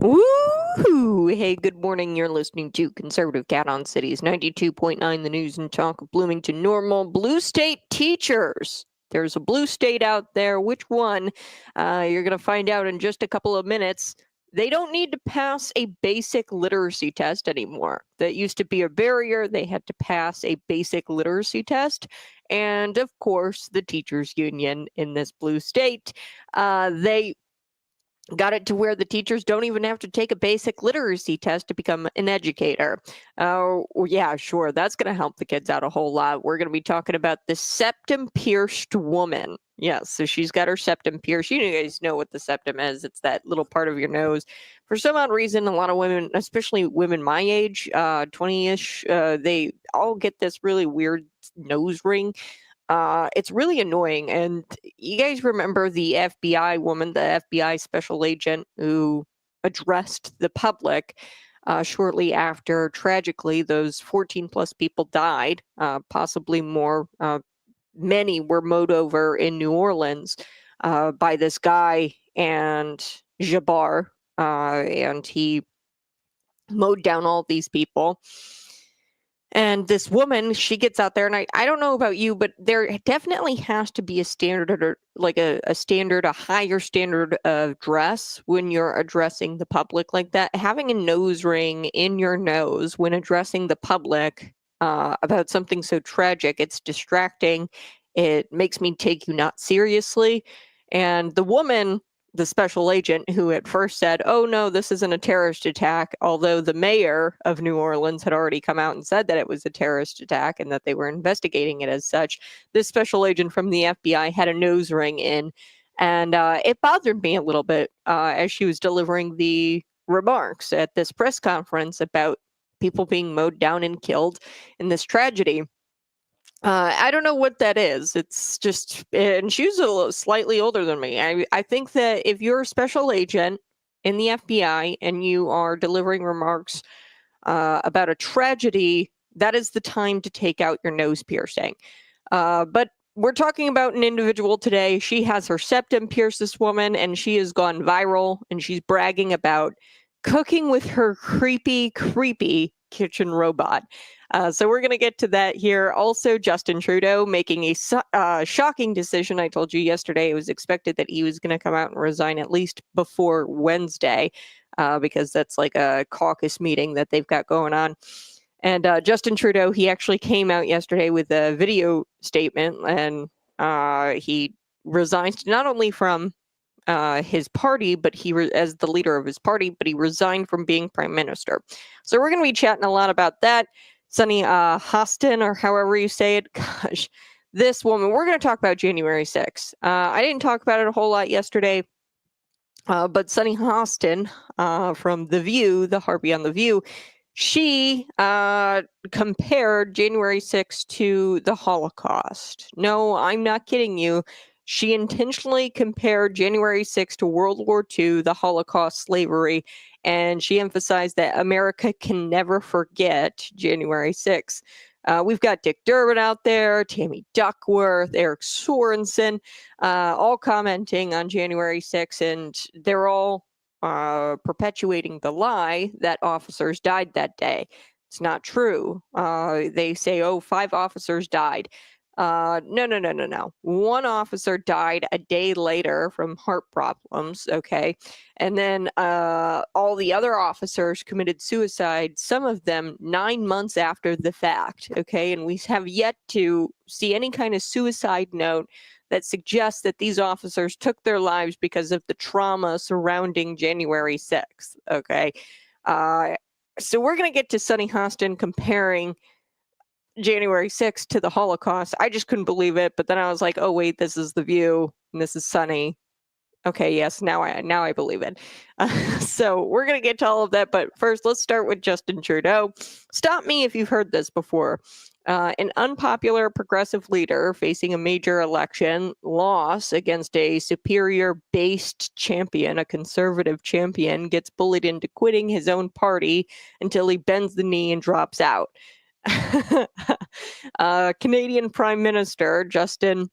Woo! Hey, good morning. You're listening to Conservative Cat on Cities 92.9, the news and talk of Bloomington Normal. Blue state teachers. There's a blue state out there. Which one? You're going to find out in just a couple of minutes. They don't need to pass a basic literacy test anymore. That used to be a barrier. They had to pass a basic literacy test. And of course, the teachers union in this blue state, they got it to where the teachers don't even have to take a basic literacy test to become an educator. Yeah, sure. That's going to help the kids out a whole lot. We're going to be talking about the septum-pierced woman. Yes, so she's got her septum pierced. You guys know what the septum is. It's that little part of your nose. For some odd reason, a lot of women, especially women my age, 20-ish, they all get this really weird nose ring. It's really annoying. And you guys remember the FBI woman, the FBI special agent who addressed the public shortly after, tragically, those 14 plus people died, possibly more. Many were mowed over in New Orleans by this guy and Jabbar, and he mowed down all these people. And this woman, she gets out there, and I don't know about you, but there definitely has to be a standard, or like a standard, a higher standard of dress when you're addressing the public like that. Having a nose ring in your nose when addressing the public about something so tragic, it's distracting. It makes me take you not seriously. And the woman, the special agent who at first said, oh, no, this isn't a terrorist attack, although the mayor of New Orleans had already come out and said that it was a terrorist attack and that they were investigating it as such. This special agent from the FBI had a nose ring in, and it bothered me a little bit as she was delivering the remarks at this press conference about people being mowed down and killed in this tragedy. I don't know what that is. It's just, and she's slightly older than me. I think that if you're a special agent in the FBI and you are delivering remarks about a tragedy, that is the time to take out your nose piercing. But we're talking about an individual today. She has her septum pierced, this woman, and she has gone viral, and she's bragging about cooking with her creepy kitchen robot. So we're going to get to that here. Also, Justin Trudeau making a shocking decision. I told you yesterday it was expected that he was going to come out and resign at least before Wednesday, because that's like a caucus meeting that they've got going on. And Justin Trudeau, he actually came out yesterday with a video statement, and he resigned not only from his party, but as the leader of his party, but he resigned from being prime minister. So we're going to be chatting a lot about that. Sunny Hostin, or however you say it. Gosh, this woman, we're going to talk about January 6th. I didn't talk about it a whole lot yesterday, but Sunny Hostin from The View, the Harpy on The View, she compared January 6th to the Holocaust. No, I'm not kidding you. She intentionally compared January 6th to World War II, the Holocaust, slavery, and she emphasized that America can never forget January 6th. We've got Dick Durbin out there, Tammy Duckworth, Eric Sorensen, all commenting on January 6th, and they're all perpetuating the lie that officers died that day. It's not true. They say, oh, 5 officers died. No. One officer died a day later from heart problems, okay? And then all the other officers committed suicide, some of them 9 months after the fact, okay? And we have yet to see any kind of suicide note that suggests that these officers took their lives because of the trauma surrounding January 6th, okay? So we're going to get to Sunny Hostin comparing January 6th to the Holocaust. I just couldn't believe it, but then I was like, oh wait, this is The View and this is Sunny. Okay, yes, now I believe it. So we're going to get to all of that, but first let's start with Justin Trudeau. Stop me if you've heard this before. An unpopular progressive leader facing a major election loss against a superior-based champion, a conservative champion, gets bullied into quitting his own party until he bends the knee and drops out. Canadian Prime Minister Justin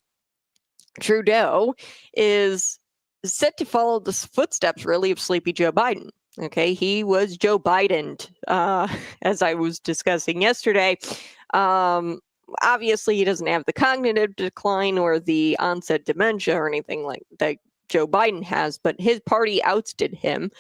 Trudeau is set to follow the footsteps, really, of Sleepy Joe Biden. Okay, he was Joe Biden, as I was discussing yesterday. Obviously, he doesn't have the cognitive decline or the onset dementia or anything like that Joe Biden has, but his party ousted him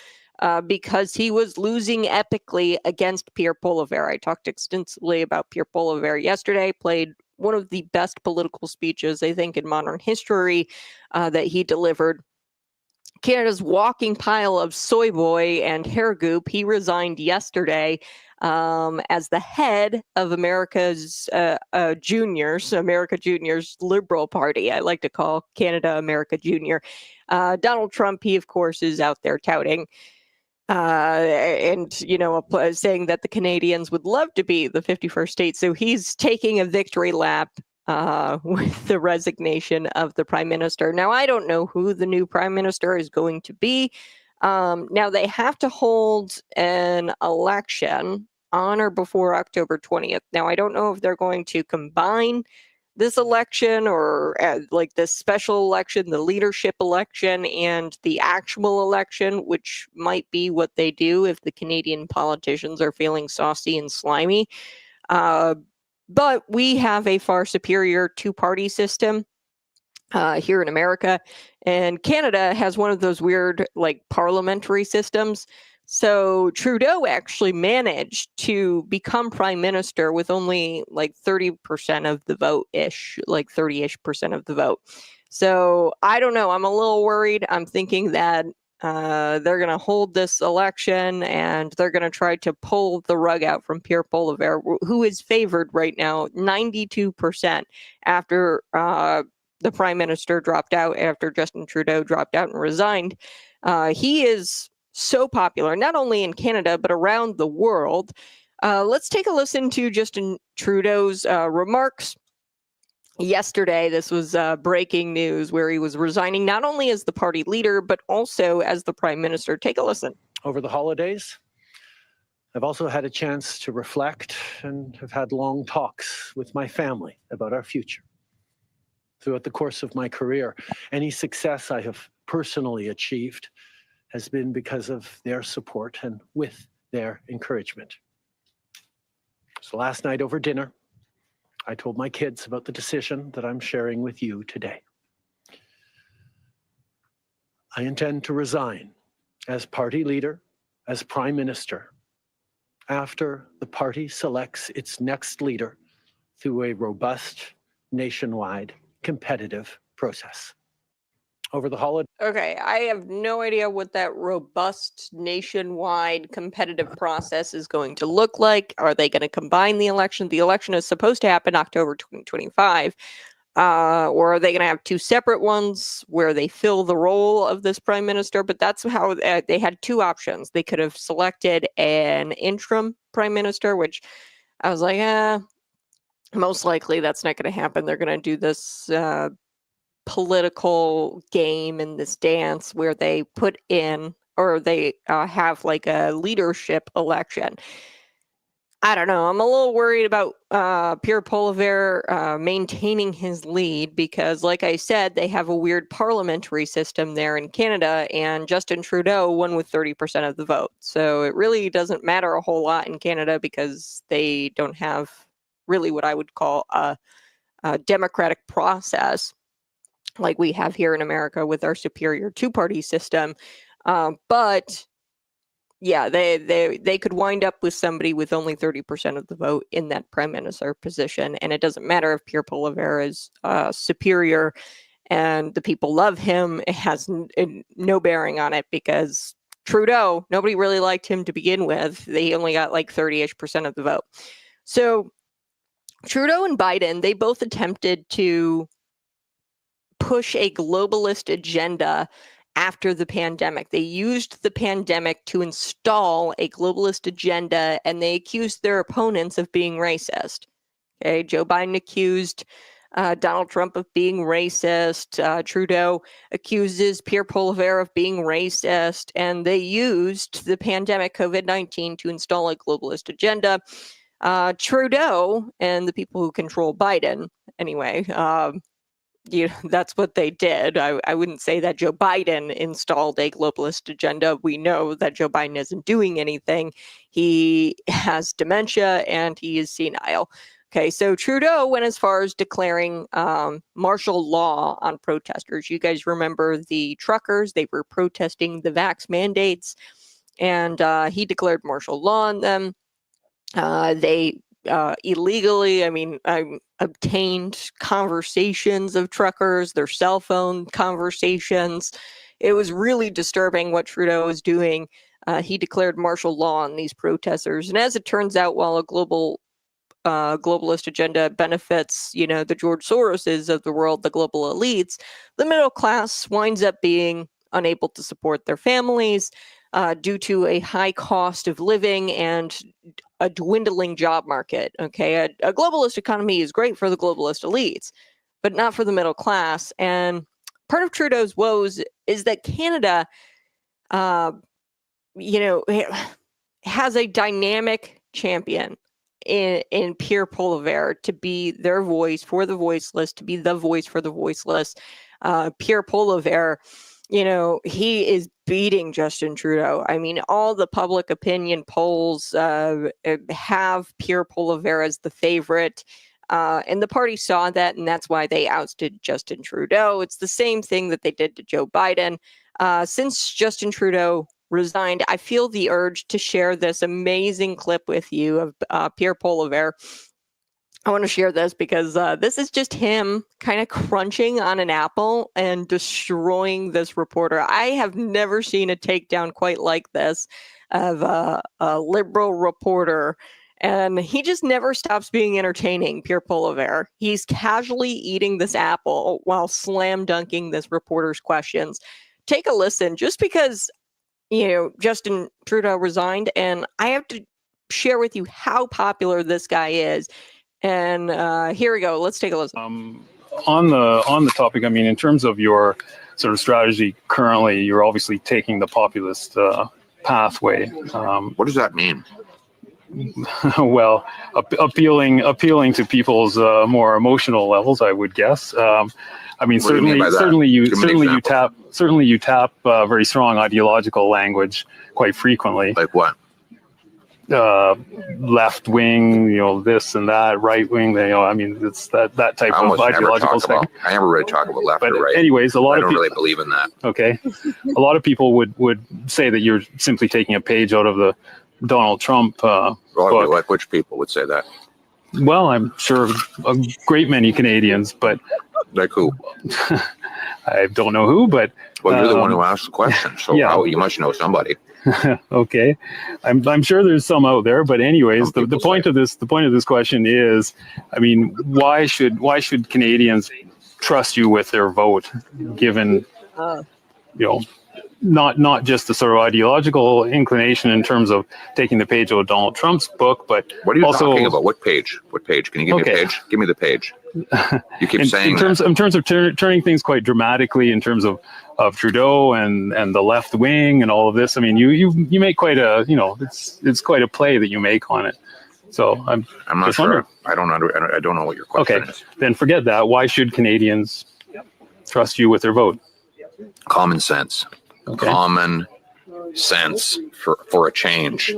because he was losing epically against Pierre Poilievre. I talked extensively about Pierre Poilievre yesterday, played one of the best political speeches, I think, in modern history that he delivered. Canada's walking pile of soy boy and hair goop. He resigned yesterday as the head of America's America Junior's Liberal Party. I like to call Canada America Junior. Donald Trump, he of course is out there touting and saying that the Canadians would love to be the 51st state. So he's taking a victory lap with the resignation of the prime minister. Now, I don't know who the new prime minister is going to be. Now, they have to hold an election on or before October 20th. Now, I don't know if they're going to combine this election or like this special election, the leadership election, and the actual election, which might be what they do if the Canadian politicians are feeling saucy and slimy. But we have a far superior two-party system here in America, and Canada has one of those weird like parliamentary systems. So Trudeau actually managed to become prime minister with only like 30% of the vote-ish, like 30-ish% of the vote. So I don't know. I'm a little worried. I'm thinking that they're going to hold this election and they're going to try to pull the rug out from Pierre Poilievre, who is favored right now 92% after the prime minister dropped out, after Justin Trudeau dropped out and resigned. He is so popular, not only in Canada, but around the world. Let's take a listen to Justin Trudeau's remarks yesterday. This was breaking news where he was resigning not only as the party leader, but also as the prime minister. Take a listen. Over the holidays, I've also had a chance to reflect and have had long talks with my family about our future. Throughout the course of my career, any success I have personally achieved has been because of their support and with their encouragement. So last night over dinner, I told my kids about the decision that I'm sharing with you today. I intend to resign as party leader, as prime minister, after the party selects its next leader through a robust, nationwide, competitive process. Over the holiday. Okay, I have no idea what that robust, nationwide, competitive process is going to look like. Are they going to combine the election? The election is supposed to happen October 2025. Or are they going to have two separate ones where they fill the role of this prime minister? But that's how they had two options. They could have selected an interim prime minister, which I was like, most likely that's not going to happen. They're going to do this political game and this dance where they put in, or they have like a leadership election. I don't know. I'm a little worried about Pierre Poilievre maintaining his lead because, like I said, they have a weird parliamentary system there in Canada, and Justin Trudeau won with 30% of the vote. So it really doesn't matter a whole lot in Canada because they don't have really what I would call a democratic process like we have here in America with our superior two-party system. But yeah, they could wind up with somebody with only 30% of the vote in that prime minister position. And it doesn't matter if Pierre Poilievre is superior and the people love him. It has no bearing on it because Trudeau, nobody really liked him to begin with. They only got like 30-ish% of the vote. So Trudeau and Biden, they both attempted to push a globalist agenda after the pandemic. They used the pandemic to install a globalist agenda, and they accused their opponents of being racist. Okay, Joe Biden accused Donald Trump of being racist. Trudeau accuses Pierre Poilievre of being racist, and they used the pandemic, COVID-19, to install a globalist agenda. Trudeau and the people who control Biden, anyway, that's what they did. I wouldn't say that Joe Biden installed a globalist agenda. We know that Joe Biden isn't doing anything. He has dementia and he is senile. Okay, so Trudeau went as far as declaring martial law on protesters. You guys remember the truckers? They were protesting the vax mandates, and he declared martial law on them. They illegally, obtained conversations of truckers, their cell phone conversations. It was really disturbing what Trudeau was doing. He declared martial law on these protesters. And as it turns out, while a globalist agenda benefits, the George Soroses of the world, the global elites, the middle class winds up being unable to support their families due to a high cost of living and a dwindling job market. Okay, a globalist economy is great for the globalist elites, but not for the middle class. And part of Trudeau's woes is that Canada, has a dynamic champion in Pierre Poilievre to be their voice for the voiceless, to be the voice for the voiceless. Pierre Poilievre, he is beating Justin Trudeau. I mean, all the public opinion polls have Pierre Poilievre as the favorite. And the party saw that, and that's why they ousted Justin Trudeau. It's the same thing that they did to Joe Biden. Since Justin Trudeau resigned, I feel the urge to share this amazing clip with you of Pierre Poilievre. I want to share this because this is just him kind of crunching on an apple and destroying this reporter. I have never seen a takedown quite like this of a liberal reporter. And he just never stops being entertaining, Pierre Poilievre. He's casually eating this apple while slam dunking this reporter's questions. Take a listen, just because Justin Trudeau resigned, and I have to share with you how popular this guy is. And here we go. Let's take a listen. On the topic, I mean, in terms of your sort of strategy currently, you're obviously taking the populist pathway. What does that mean? Well, appealing to people's more emotional levels, I would guess. I mean, certainly you tap very strong ideological language quite frequently. Like what? Left wing, this and that, right wing. I mean, it's that type of ideological thing. I never really talk about left or right. Anyways, I don't really believe in that. Okay, a lot of people would say that you're simply taking a page out of the Donald Trump book. Like which people would say that? Well, I'm sure a great many Canadians, but like who? I don't know who, but well, you're the one who asked the question, so yeah. You must know somebody. Okay, I'm sure there's some out there, but anyways, the point of this question is, I mean, why should Canadians trust you with their vote, given not just the sort of ideological inclination in terms of taking the page out of Donald Trump's book, but what are you talking about? What page? Can you give me a page? Give me the page. You keep saying in terms of turning things quite dramatically in terms of Trudeau and the left wing and all of this. I mean, you make quite a it's quite a play that you make on it. So I'm not sure. I don't know what your question is. Then forget that. Why should Canadians trust you with their vote? Common sense. Okay. Common sense for a change.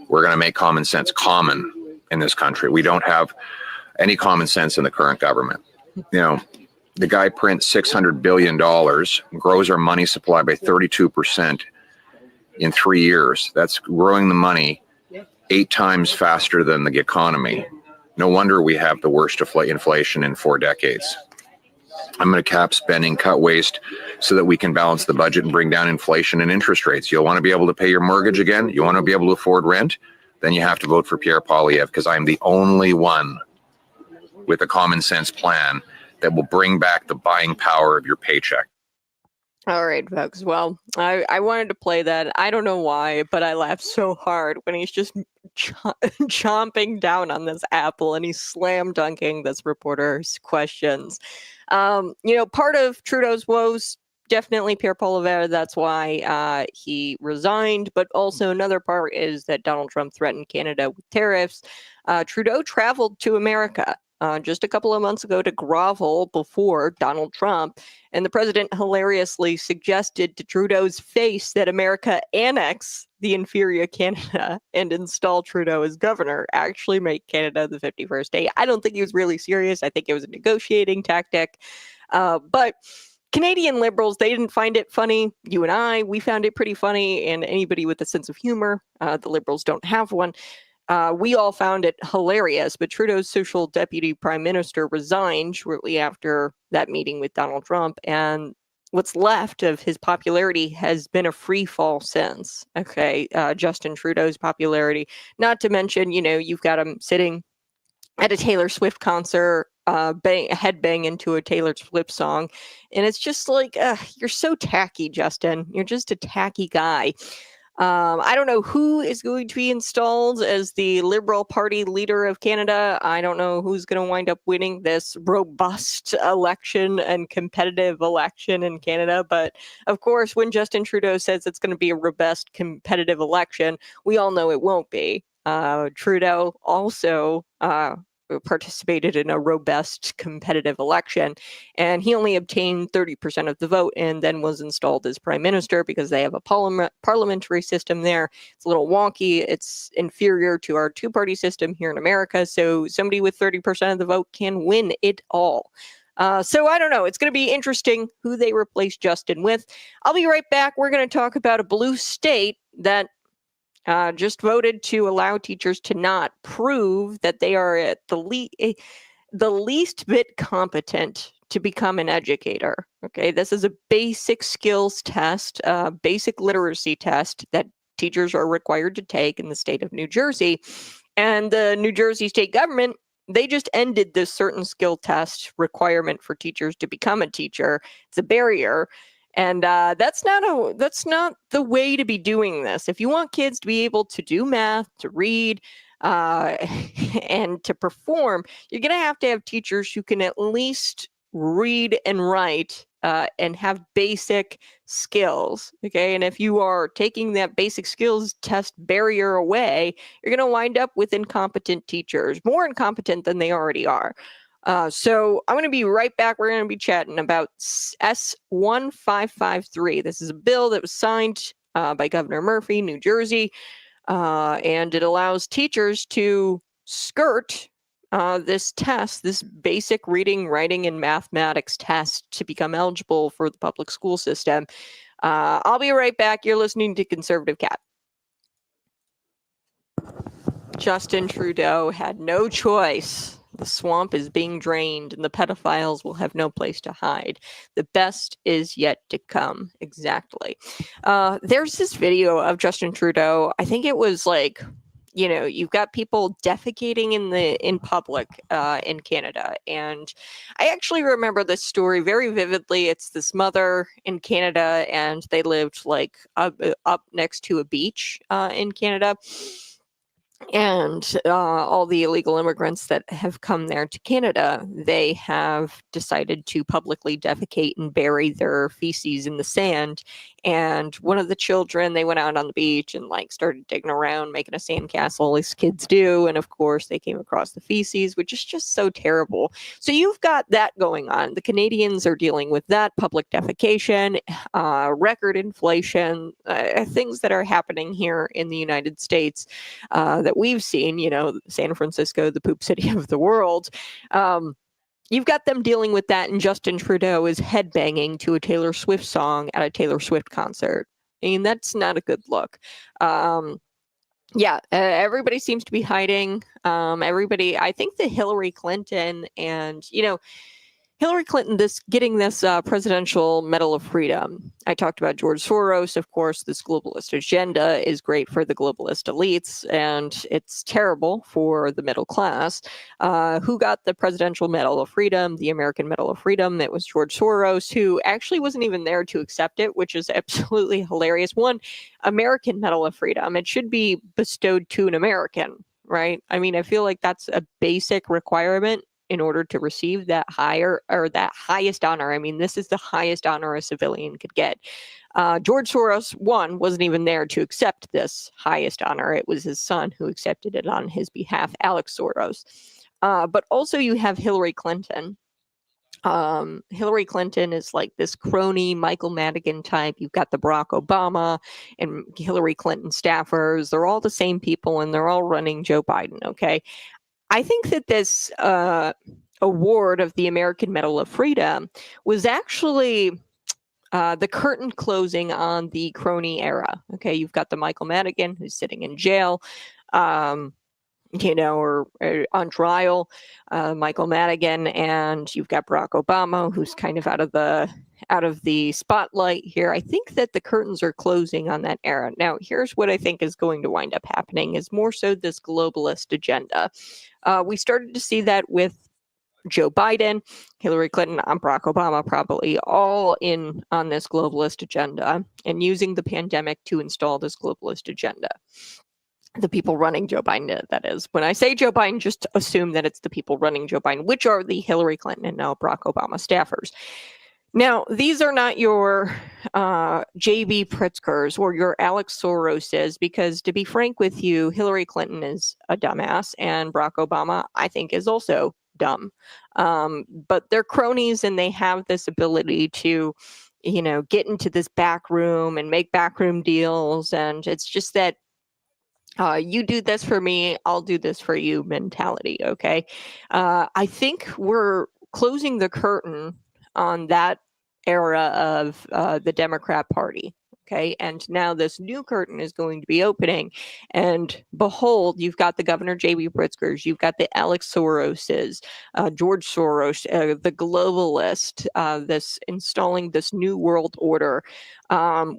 We're going to make common sense common in this country. We don't have any common sense in the current government. The guy prints $600 billion, grows our money supply by 32% in 3 years. That's growing the money 8 times faster than the economy. No wonder we have the worst inflation in 4 decades. I'm going to cap spending, cut waste so that we can balance the budget and bring down inflation and interest rates. You'll want to be able to pay your mortgage again? You want to be able to afford rent? Then you have to vote for Pierre Poilievre, because I'm the only one with a common sense plan that will bring back the buying power of your paycheck. All right, folks. Well, I wanted to play that. I don't know why, but I laughed so hard when he's just chomping down on this apple and he's slam dunking this reporter's questions. Part of Trudeau's woes, definitely Pierre Poilievre. That's why he resigned. But also another part is that Donald Trump threatened Canada with tariffs. Trudeau traveled to America. just a couple of months ago to grovel before Donald Trump. And the president hilariously suggested to Trudeau's face that America annex the inferior Canada and install Trudeau as governor, actually make Canada the 51st state. I don't think he was really serious. I think it was a negotiating tactic. But Canadian Liberals, they didn't find it funny. You and I, we found it pretty funny. And anybody with a sense of humor, the Liberals don't have one. We all found it hilarious, but Trudeau's social deputy prime minister resigned shortly after that meeting with Donald Trump, and what's left of his popularity has been a free fall since. Okay, Justin Trudeau's popularity, not to mention, you've got him sitting at a Taylor Swift concert, headbang into a Taylor Swift song, and it's just like, you're so tacky, Justin. You're just a tacky guy. I don't know who is going to be installed as the Liberal Party leader of Canada. I don't know who's going to wind up winning this robust election and competitive election in Canada. But of course, when Justin Trudeau says it's going to be a robust competitive election, we all know it won't be. Trudeau also participated in a robust competitive election, and he only obtained 30% of the vote and then was installed as prime minister because they have a parliamentary system there. It's a little wonky. It's inferior to our two-party system here in America, so somebody with 30% of the vote can win it all. So I don't know. It's going to be interesting who they replace Justin with. I'll be right back. We're going to talk about a blue state that just voted to allow teachers to not prove that they are at the least bit competent to become an educator. Okay, this is a basic skills test, basic literacy test that teachers are required to take in the state of New Jersey. And the New Jersey state government, they just ended this certain skill test requirement for teachers to become a teacher. It's a barrier. And that's not the way to be doing this. If you want kids to be able to do math, to read, and to perform, you're going to have teachers who can at least read and write and have basic skills. Okay, and if you are taking that basic skills test barrier away, you're going to wind up with incompetent teachers, more incompetent than they already are. So I'm going to be right back. We're going to be chatting about S1553. This is a bill that was signed by Governor Murphy, New Jersey, and it allows teachers to skirt this test, this basic reading, writing, and mathematics test to become eligible for the public school system. I'll be right back. You're listening to Conservative Cat. Justin Trudeau had no choice. The swamp is being drained and the pedophiles will have no place to hide. The best is yet to come. Exactly. There's this video of Justin Trudeau. I think it was like, you've got people defecating in public in Canada. And I actually remember this story very vividly. It's this mother in Canada, and they lived like up next to a beach in Canada. And all the illegal immigrants that have come there to Canada, they have decided to publicly defecate and bury their feces in the sand. And one of the children, they went out on the beach and started digging around, making a sandcastle as kids do. And of course, they came across the feces, which is just so terrible. So you've got that going on. The Canadians are dealing with that, public defecation, record inflation, things that are happening here in the United States that we've seen, San Francisco, the poop city of the world. You've got them dealing with that, and Justin Trudeau is headbanging to a Taylor Swift song at a Taylor Swift concert. I mean, that's not a good look. Everybody seems to be hiding. I think that Hillary Clinton and, Hillary Clinton getting this Presidential Medal of Freedom. I talked about George Soros. Of course, this globalist agenda is great for the globalist elites, and it's terrible for the middle class. Who got the Presidential Medal of Freedom, the American Medal of Freedom? It was George Soros, who actually wasn't even there to accept it, which is absolutely hilarious. One American Medal of Freedom. It should be bestowed to an American, right? I mean, I feel like that's a basic requirement in order to receive that highest honor. I mean, this is the highest honor a civilian could get. George Soros, wasn't even there to accept this highest honor. It was his son who accepted it on his behalf, Alex Soros. But also you have Hillary Clinton. Hillary Clinton is like this crony Michael Madigan type. You've got the Barack Obama and Hillary Clinton staffers. They're all the same people and they're all running Joe Biden. Okay. I think that this award of the American Medal of Freedom was actually the curtain closing on the crony era. Okay. You've got the Michael Madigan who's sitting in jail. Or on trial, Michael Madigan, and you've got Barack Obama, who's kind of out of the spotlight here. I think that the curtains are closing on that era. Now, here's what I think is going to wind up happening: is more so this globalist agenda. We started to see that with Joe Biden, Hillary Clinton, and Barack Obama, probably all in on this globalist agenda and using the pandemic to install this globalist agenda. The people running Joe Biden, that is. When I say Joe Biden, just assume that it's the people running Joe Biden, which are the Hillary Clinton and now Barack Obama staffers. Now, these are not your J.B. Pritzkers or your Alex Soroses, because to be frank with you, Hillary Clinton is a dumbass and Barack Obama, I think, is also dumb. But they're cronies and they have this ability to, get into this back room and make backroom deals. And it's just that you do this for me, I'll do this for you mentality. Okay. I think we're closing the curtain on that era of the Democrat Party. Okay. And now this new curtain is going to be opening. And behold, you've got the Governor J.B. Pritzkers, you've got the Alex Soroses, George Soros, the globalist, this installing this new world order,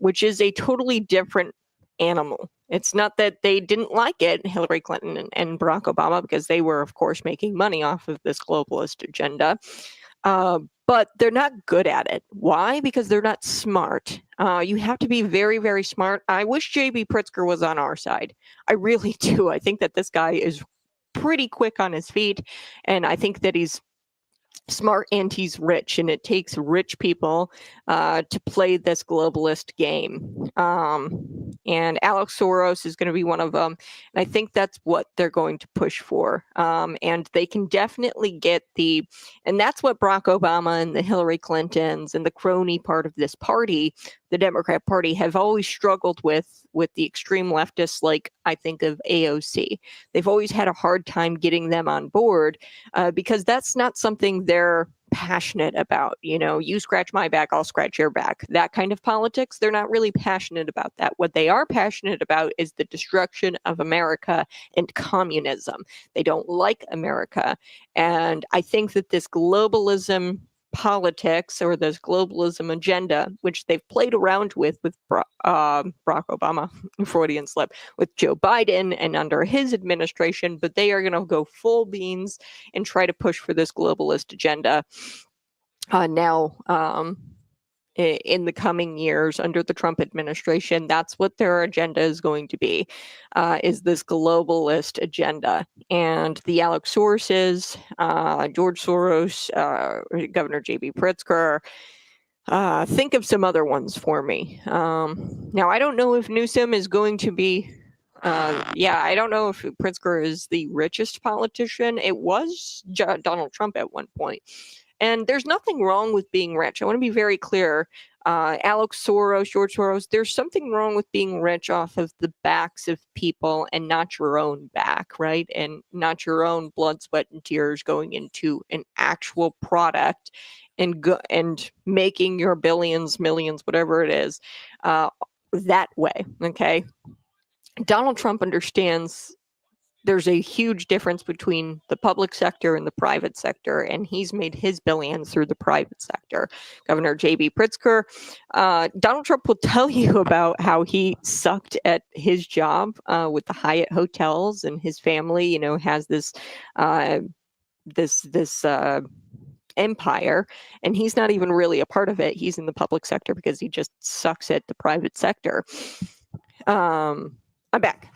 which is a totally different animal. It's not that they didn't like it, Hillary Clinton and Barack Obama, because they were, of course, making money off of this globalist agenda. But they're not good at it. Why? Because they're not smart. You have to be very, very smart. I wish J.B. Pritzker was on our side. I really do. I think that this guy is pretty quick on his feet, and I think that he's smart and he's rich, and it takes rich people to play this globalist game. And Alex Soros is going to be one of them. And I think that's what they're going to push for. And they can definitely get and that's what Barack Obama and the Hillary Clintons and the crony part of this party, the Democrat Party, have always struggled with the extreme leftists, like I think of AOC. They've always had a hard time getting them on board because that's not something they're passionate about. You scratch my back, I'll scratch your back. That kind of politics, they're not really passionate about that. What they are passionate about is the destruction of America and communism. They don't like America. And I think that this globalism politics, or this globalism agenda, which they've played around with Barack Obama, Freudian slip, with Joe Biden and under his administration, but they are going to go full beans and try to push for this globalist agenda now in the coming years under the Trump administration. That's what their agenda is going to be, is this globalist agenda. And the Alex Soroses, George Soros, Governor J.B. Pritzker, think of some other ones for me. Now, I don't know if Newsom is going to be I don't know if Pritzker is the richest politician. It was Donald Trump at one point. And there's nothing wrong with being rich. I want to be very clear. Alex Soros, George Soros, there's something wrong with being rich off of the backs of people and not your own back, right? And not your own blood, sweat, and tears going into an actual product and making your billions, millions, whatever it is, that way, okay? Donald Trump understands there's a huge difference between the public sector and the private sector, and he's made his billions through the private sector. Governor J.B. Pritzker, Donald Trump will tell you about how he sucked at his job with the Hyatt hotels, and his family, has this empire, and he's not even really a part of it. He's in the public sector because he just sucks at the private sector. I'm back.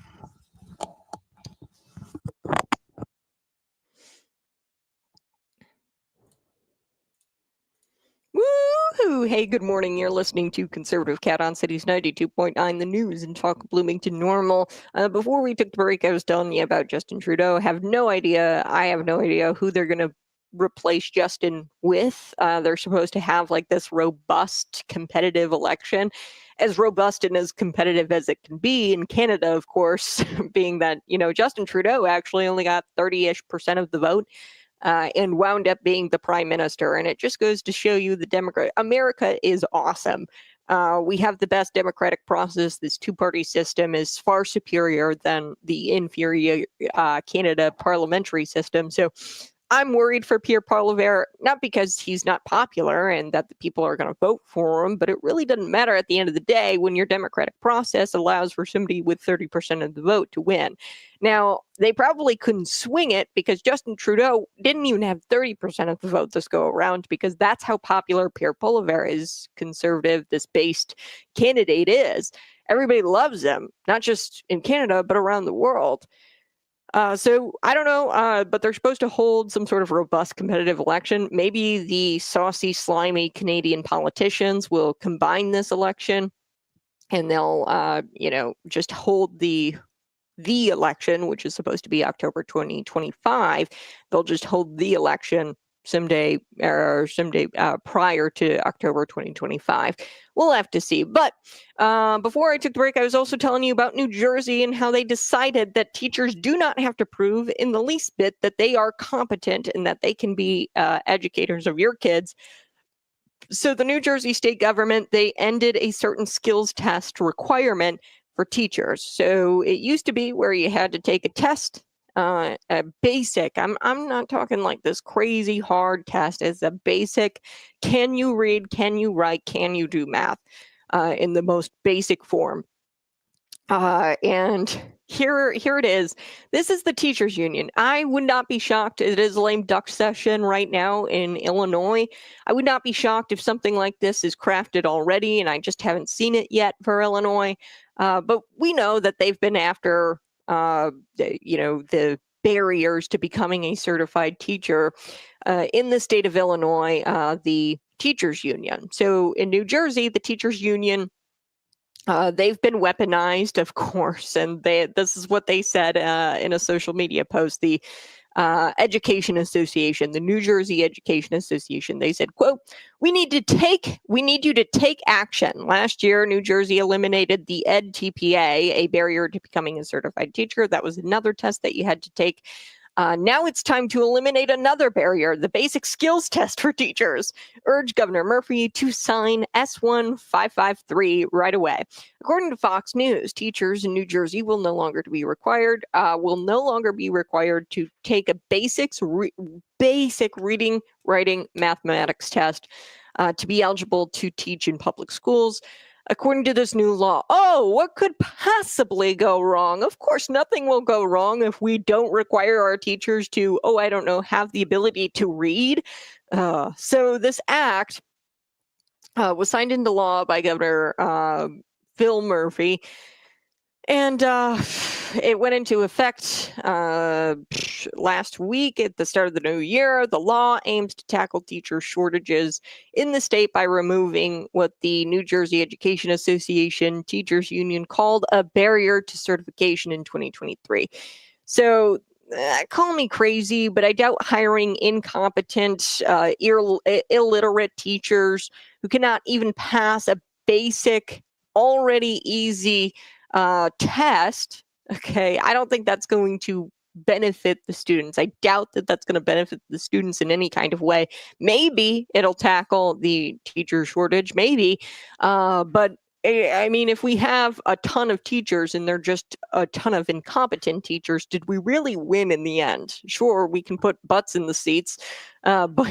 Woohoo! Hey, good morning. You're listening to Conservative Cat on Cities 92.9, the news and talk of Bloomington Normal. Before we took the break, I was telling you about Justin Trudeau. I have no idea who they're going to replace Justin with. They're supposed to have like this robust, competitive election, as robust and as competitive as it can be in Canada, of course, being that, Justin Trudeau actually only got 30-ish% of the vote. And wound up being the prime minister. And it just goes to show you America is awesome. We have the best democratic process. This two-party system is far superior than the inferior Canada parliamentary system. So I'm worried for Pierre Poilievre, not because he's not popular and that the people are going to vote for him, but it really doesn't matter at the end of the day when your democratic process allows for somebody with 30% of the vote to win. Now, they probably couldn't swing it because Justin Trudeau didn't even have 30% of the vote this go around, because that's how popular Pierre Poilievre is, conservative, this based candidate is. Everybody loves him, not just in Canada, but around the world. So I don't know, but they're supposed to hold some sort of robust competitive election. Maybe the saucy, slimy Canadian politicians will combine this election and they'll, just hold the election, which is supposed to be October 2025. They'll just hold the election someday prior to October 2025. We'll have to see. But before I took the break, I was also telling you about New Jersey and how they decided that teachers do not have to prove in the least bit that they are competent and that they can be educators of your kids. So the New Jersey state government, they ended a certain skills test requirement for teachers. So it used to be where you had to take a test, a basic. I'm not talking like this crazy hard test. It's a basic. Can you read? Can you write? Can you do math? In the most basic form. And here it is. This is the teachers union. I would not be shocked. It is a lame duck session right now in Illinois. I would not be shocked if something like this is crafted already, and I just haven't seen it yet for Illinois. But we know that they've been after, the barriers to becoming a certified teacher in the state of Illinois, the teachers union. So in New Jersey, the teachers union, they've been weaponized, of course, and this is what they said in a social media post. The Education Association, the New Jersey Education Association, they said, quote, we need you to take action. Last year, New Jersey eliminated the EdTPA, a barrier to becoming a certified teacher. That was another test that you had to take. Now it's time to eliminate another barrier, the basic skills test for teachers. Urge Governor Murphy to sign S1553 right away. According to Fox News, teachers in New Jersey will no longer be required to take a basic reading, writing, mathematics test to be eligible to teach in public schools. According to this new law, what could possibly go wrong? Of course, nothing will go wrong if we don't require our teachers to, have the ability to read. So this act was signed into law by Governor Phil Murphy, and it went into effect last week at the start of the new year. The law aims to tackle teacher shortages in the state by removing what the New Jersey Education Association Teachers Union called a barrier to certification in 2023. So call me crazy, but I doubt hiring incompetent, illiterate teachers who cannot even pass a basic, already easy test. Okay, I don't think that's going to benefit the students. I doubt that that's going to benefit the students in any kind of way. Maybe it'll tackle the teacher shortage, maybe. But I mean, if we have a ton of teachers and they're just a ton of incompetent teachers, did we really win in the end? Sure, we can put butts in the seats, but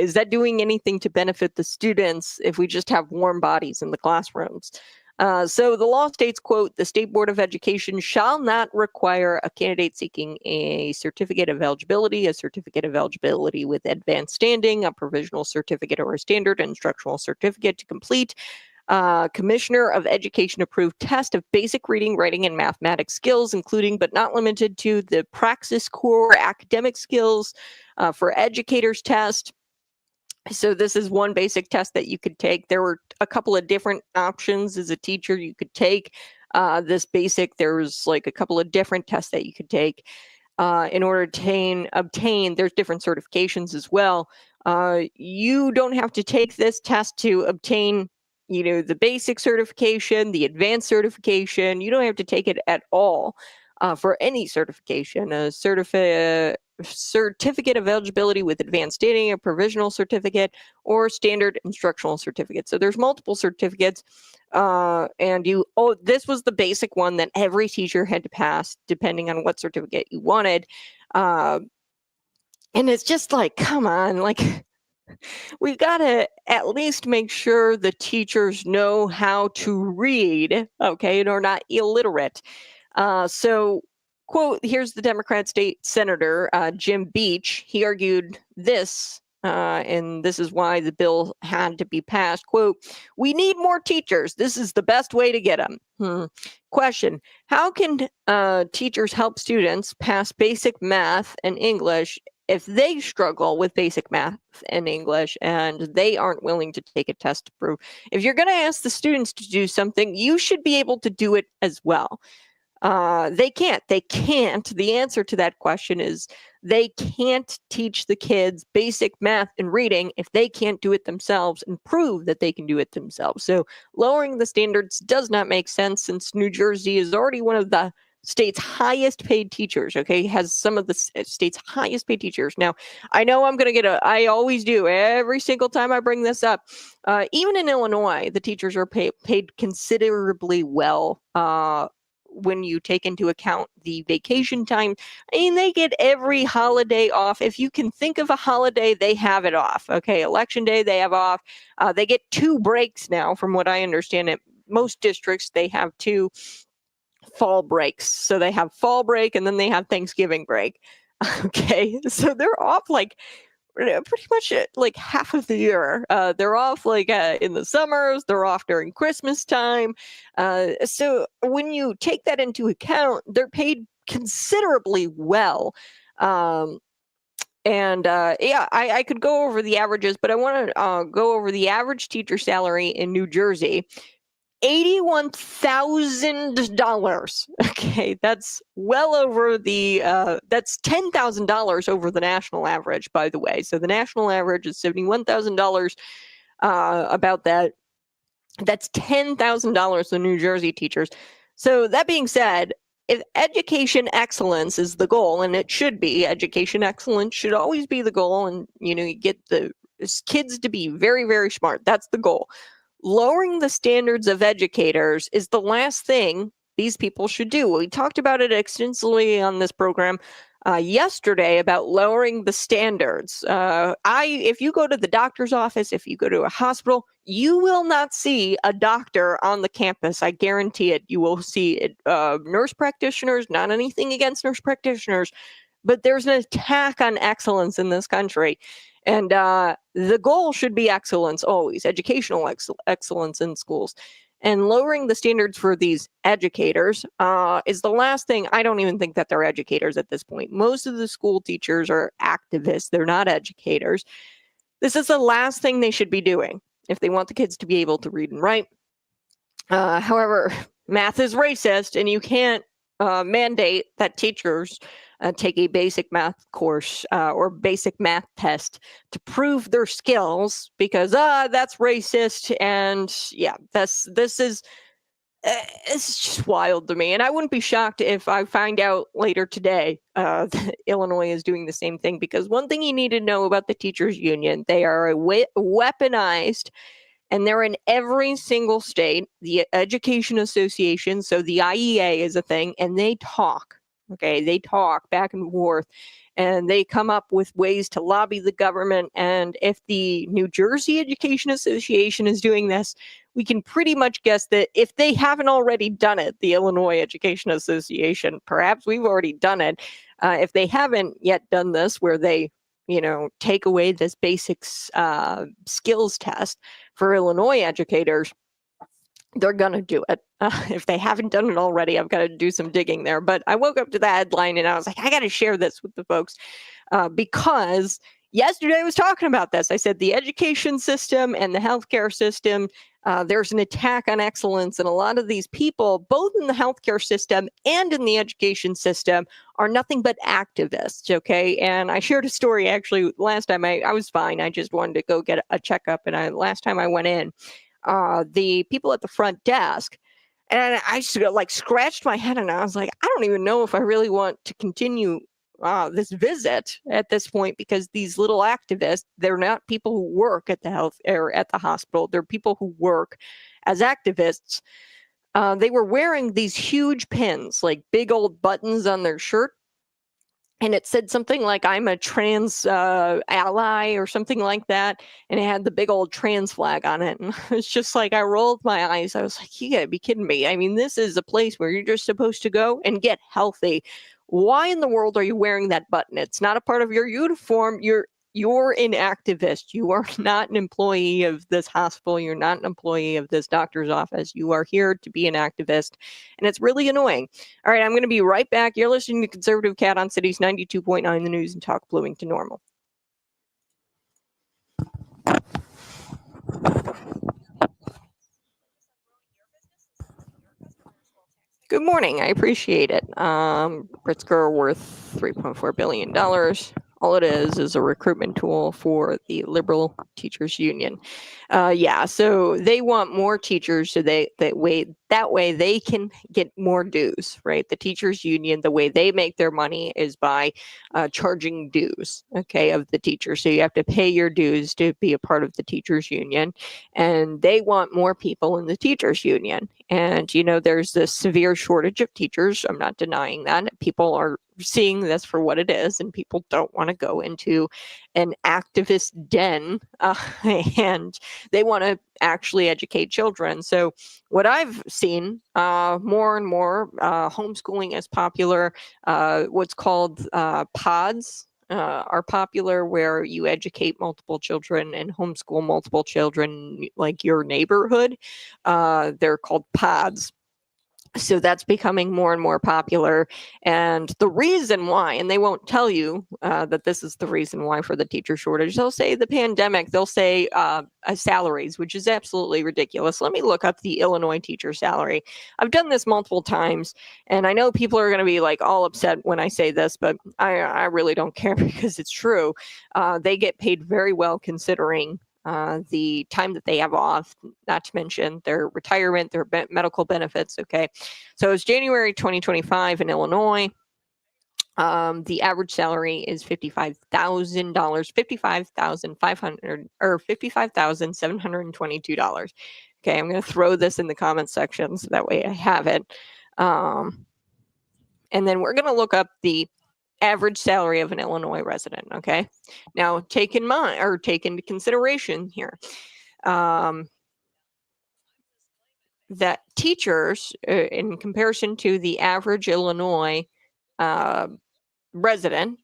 is that doing anything to benefit the students if we just have warm bodies in the classrooms? So the law states, quote, the State Board of Education shall not require a candidate seeking a certificate of eligibility with advanced standing, a provisional certificate or a standard instructional certificate to complete Commissioner of Education approved test of basic reading, writing, and mathematics skills, including but not limited to the Praxis Core academic skills for educators test. So this is one basic test that you could take. There were a couple of different options as a teacher you could take. This basic, there's like a couple of different tests that you could take in order to obtain. There's different certifications as well. You don't have to take this test to obtain, the basic certification, the advanced certification. You don't have to take it at all for any certification. A certificate of eligibility with advanced standing, a provisional certificate, or standard instructional certificate. So there's multiple certificates, and this was the basic one that every teacher had to pass, depending on what certificate you wanted. And it's just like, come on, like, we gotta at least make sure the teachers know how to read, okay, and are not illiterate. So, quote, here's the Democrat state senator, Jim Beach. He argued this, and this is why the bill had to be passed. Quote, we need more teachers. This is the best way to get them. Question, how can teachers help students pass basic math and English if they struggle with basic math and English and they aren't willing to take a test to prove? If you're going to ask the students to do something, you should be able to do it as well. They can't. The answer to that question is they can't teach the kids basic math and reading if they can't do it themselves and prove that they can do it themselves. So lowering the standards does not make sense, since New Jersey is already one of the state's highest paid teachers, okay, has some of the state's highest paid teachers. Now, I know I'm going to I always do every single time I bring this up. Even in Illinois, the teachers are paid considerably well. When you take into account the vacation time, I mean, they get every holiday off. If you can think of a holiday, they have it off. Okay, Election Day, they have off. They get 2 breaks now, from what I understand. At most districts, they have 2 fall breaks. So they have fall break and then they have Thanksgiving break. Okay, so they're off like pretty much like half of the year. They're off like in the summers, they're off during Christmas time. So when you take that into account, they're paid considerably well. I could go over the averages, but I want to go over the average teacher salary in New Jersey. $81,000. Okay, that's well over that's $10,000 over the national average, by the way. So the national average is $71,000. About that, that's $10,000 to New Jersey teachers. So that being said, if education excellence is the goal, and it should be, education excellence should always be the goal, and you get the kids to be very, very smart. That's the goal. Lowering the standards of educators is the last thing these people should do. We talked about it extensively on this program yesterday about lowering the standards. If you go to the doctor's office, if you go to a hospital, you will not see a doctor on the campus. I guarantee it. You will see nurse practitioners, not anything against nurse practitioners, but there's an attack on excellence in this country. And the goal should be excellence always, educational excellence in schools. And lowering the standards for these educators is the last thing. I don't even think that they're educators at this point. Most of the school teachers are activists. They're not educators. This is the last thing they should be doing if they want the kids to be able to read and write. However, math is racist, and you can't mandate that teachers take a basic math course or basic math test to prove their skills, because that's racist. And yeah, this is it's just wild to me. And I wouldn't be shocked if I find out later today that Illinois is doing the same thing, because one thing you need to know about the teachers union, they are weaponized, and they're in every single state. The Education Association, so the IEA, is a thing, and they talk. Okay, they talk back and forth, and they come up with ways to lobby the government. And if the New Jersey Education Association is doing this, we can pretty much guess that if they haven't already done it, the Illinois Education Association, perhaps we've already done it. If they haven't yet done this, where they take away this basic skills test for Illinois educators, they're going to do it. If they haven't done it already, I've got to do some digging there. But I woke up to the headline and I was like, I got to share this with the folks because yesterday I was talking about this. I said the education system and the healthcare system, there's an attack on excellence. And a lot of these people, both in the healthcare system and in the education system, are nothing but activists. Okay. And I shared a story actually last time. I was fine. I just wanted to go get a checkup. And last time I went in, the people at the front desk, and I just like scratched my head and I was like, I don't even know if I really want to continue this visit at this point, because these little activists, they're not people who work at the health or at the hospital. They're people who work as activists. They were wearing these huge pins, like big old buttons on their shirt. And it said something like, I'm a trans ally or something like that. And it had the big old trans flag on it. And it's just like, I rolled my eyes. I was like, you gotta be kidding me. I mean, this is a place where you're just supposed to go and get healthy. Why in the world are you wearing that button? It's not a part of your uniform. You're an activist. You are not an employee of this hospital. You're not an employee of this doctor's office. You are here to be an activist. And it's really annoying. All right, I'm going to be right back. You're listening to Conservative Cat on Cities 92.9 The News and Talk Bloomington Normal. Good morning. I appreciate it. Pritzker worth $3.4 billion. All it is a recruitment tool for the Liberal Teachers Union. Yeah, so they want more teachers, so that way they can get more dues, right? The teachers union, the way they make their money is by charging dues, okay, of the teachers. So you have to pay your dues to be a part of the teachers union, and they want more people in the teachers union. And, you know, there's this severe shortage of teachers. I'm not denying that. People are seeing this for what it is, and people don't want to go into an activist den, and they want to actually educate children. So what I've seen more and more, homeschooling is popular. What's called pods are popular, where you educate multiple children and homeschool multiple children, like your neighborhood. They're called pods. So that's becoming more and more popular. And the reason why, and they won't tell you that this is the reason why for the teacher shortage, they'll say the pandemic, they'll say salaries, which is absolutely ridiculous. Let me look up the Illinois teacher salary. I've done this multiple times, and I know people are going to be like all upset when I say this, but I really don't care, because it's true. They get paid very well considering the time that they have off, not to mention their retirement, their medical benefits. Okay. So it's January 2025 in Illinois. The average salary is $55,000, $55,500 or $55,722. Okay. I'm going to throw this in the comment section so that way I have it. And then we're going to look up the average salary of an Illinois resident. Okay. Now take into consideration here, that teachers, in comparison to the average Illinois resident,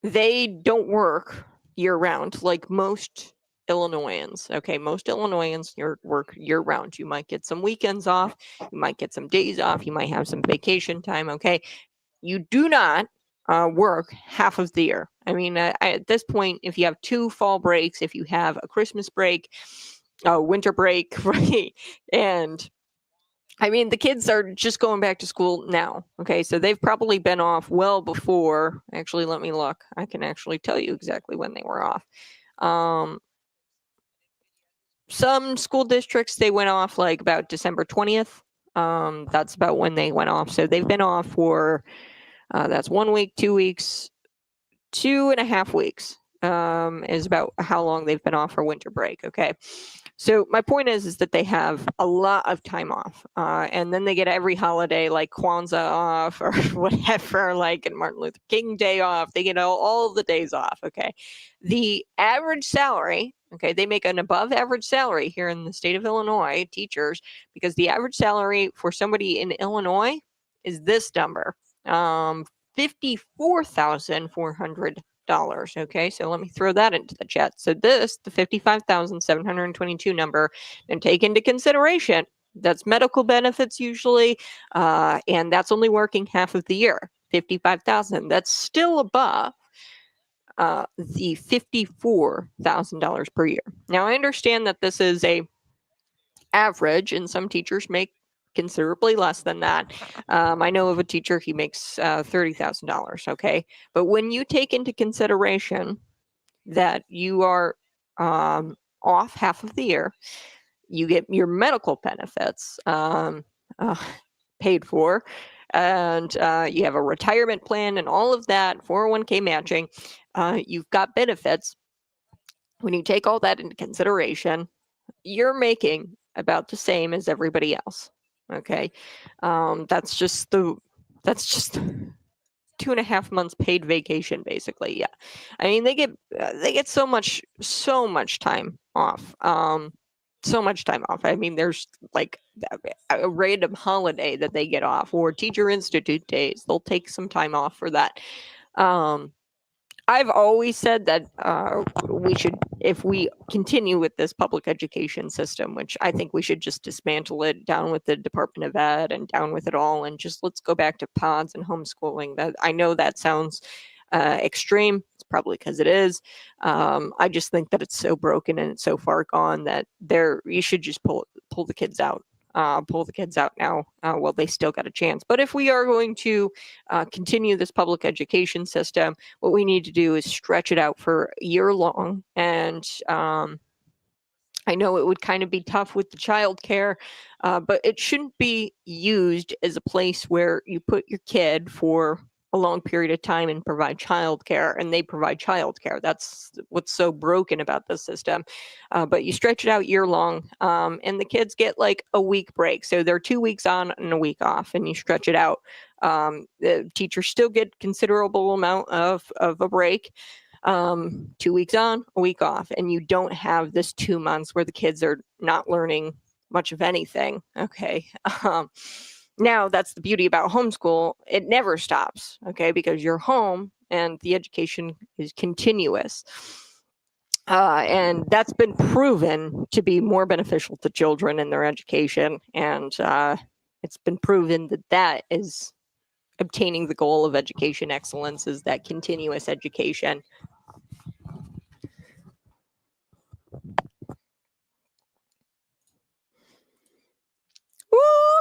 they don't work year round like most Illinoisans. Okay, most Illinoisans work year round. You might get some weekends off, you might get some days off, you might have some vacation time. Okay, you do not work half of the year. I mean, at this point, if you have 2 fall breaks, if you have a Christmas break, a winter break, right, and I mean, the kids are just going back to school now. Okay, so they've probably been off well before. Actually, let me look. I can actually tell you exactly when they were off. Some school districts, they went off like about December 20th. That's about when they went off. So they've been off for, that's 1 week, 2 weeks, 2.5 weeks is about how long they've been off for winter break. Okay. So my point is that they have a lot of time off, and then they get every holiday like Kwanzaa off or whatever, like and Martin Luther King Day off. They get all the days off. Okay. The average salary, okay, they make an above average salary here in the state of Illinois, teachers, because the average salary for somebody in Illinois is this number, $54,400. Okay, so let me throw that into the chat. So the 55,722 number, and take into consideration that's medical benefits usually, and that's only working half of the year. $55,000. That's still above the $54,000 per year. Now, I understand that this is a average, and some teachers make considerably less than that. I know of a teacher, he makes $30,000. Okay, but when you take into consideration that you are off half of the year, you get your medical benefits paid for, and you have a retirement plan and all of that, 401k matching, you've got benefits. When you take all that into consideration, you're making about the same as everybody else. Okay, that's just 2.5 months paid vacation, basically. Yeah, I mean they get so much time off. So much time off. I mean, there's like a random holiday that they get off, or Teacher Institute days. They'll take some time off for that. I've always said that we should, if we continue with this public education system, which I think we should just dismantle it, down with the Department of Ed and down with it all, and just let's go back to pods and homeschooling. That, I know that sounds extreme. It's probably because it is. I just think that it's so broken and it's so far gone that you should just pull the kids out. Pull the kids out now while they still got a chance. But if we are going to continue this public education system, what we need to do is stretch it out for a year long. And I know it would kind of be tough with the childcare, but it shouldn't be used as a place where you put your kid for a long period of time and provide childcare, and they provide childcare. That's what's so broken about the system. But you stretch it out year long, and the kids get like a week break. So they're 2 weeks on and a week off, and you stretch it out. The teachers still get considerable amount of a break. 2 weeks on, a week off, and you don't have this 2 months where the kids are not learning much of anything. Okay. Now, that's the beauty about homeschool. It never stops, okay, because you're home and the education is continuous. And that's been proven to be more beneficial to children in their education. And it's been proven that that is obtaining the goal of education excellence, is that continuous education.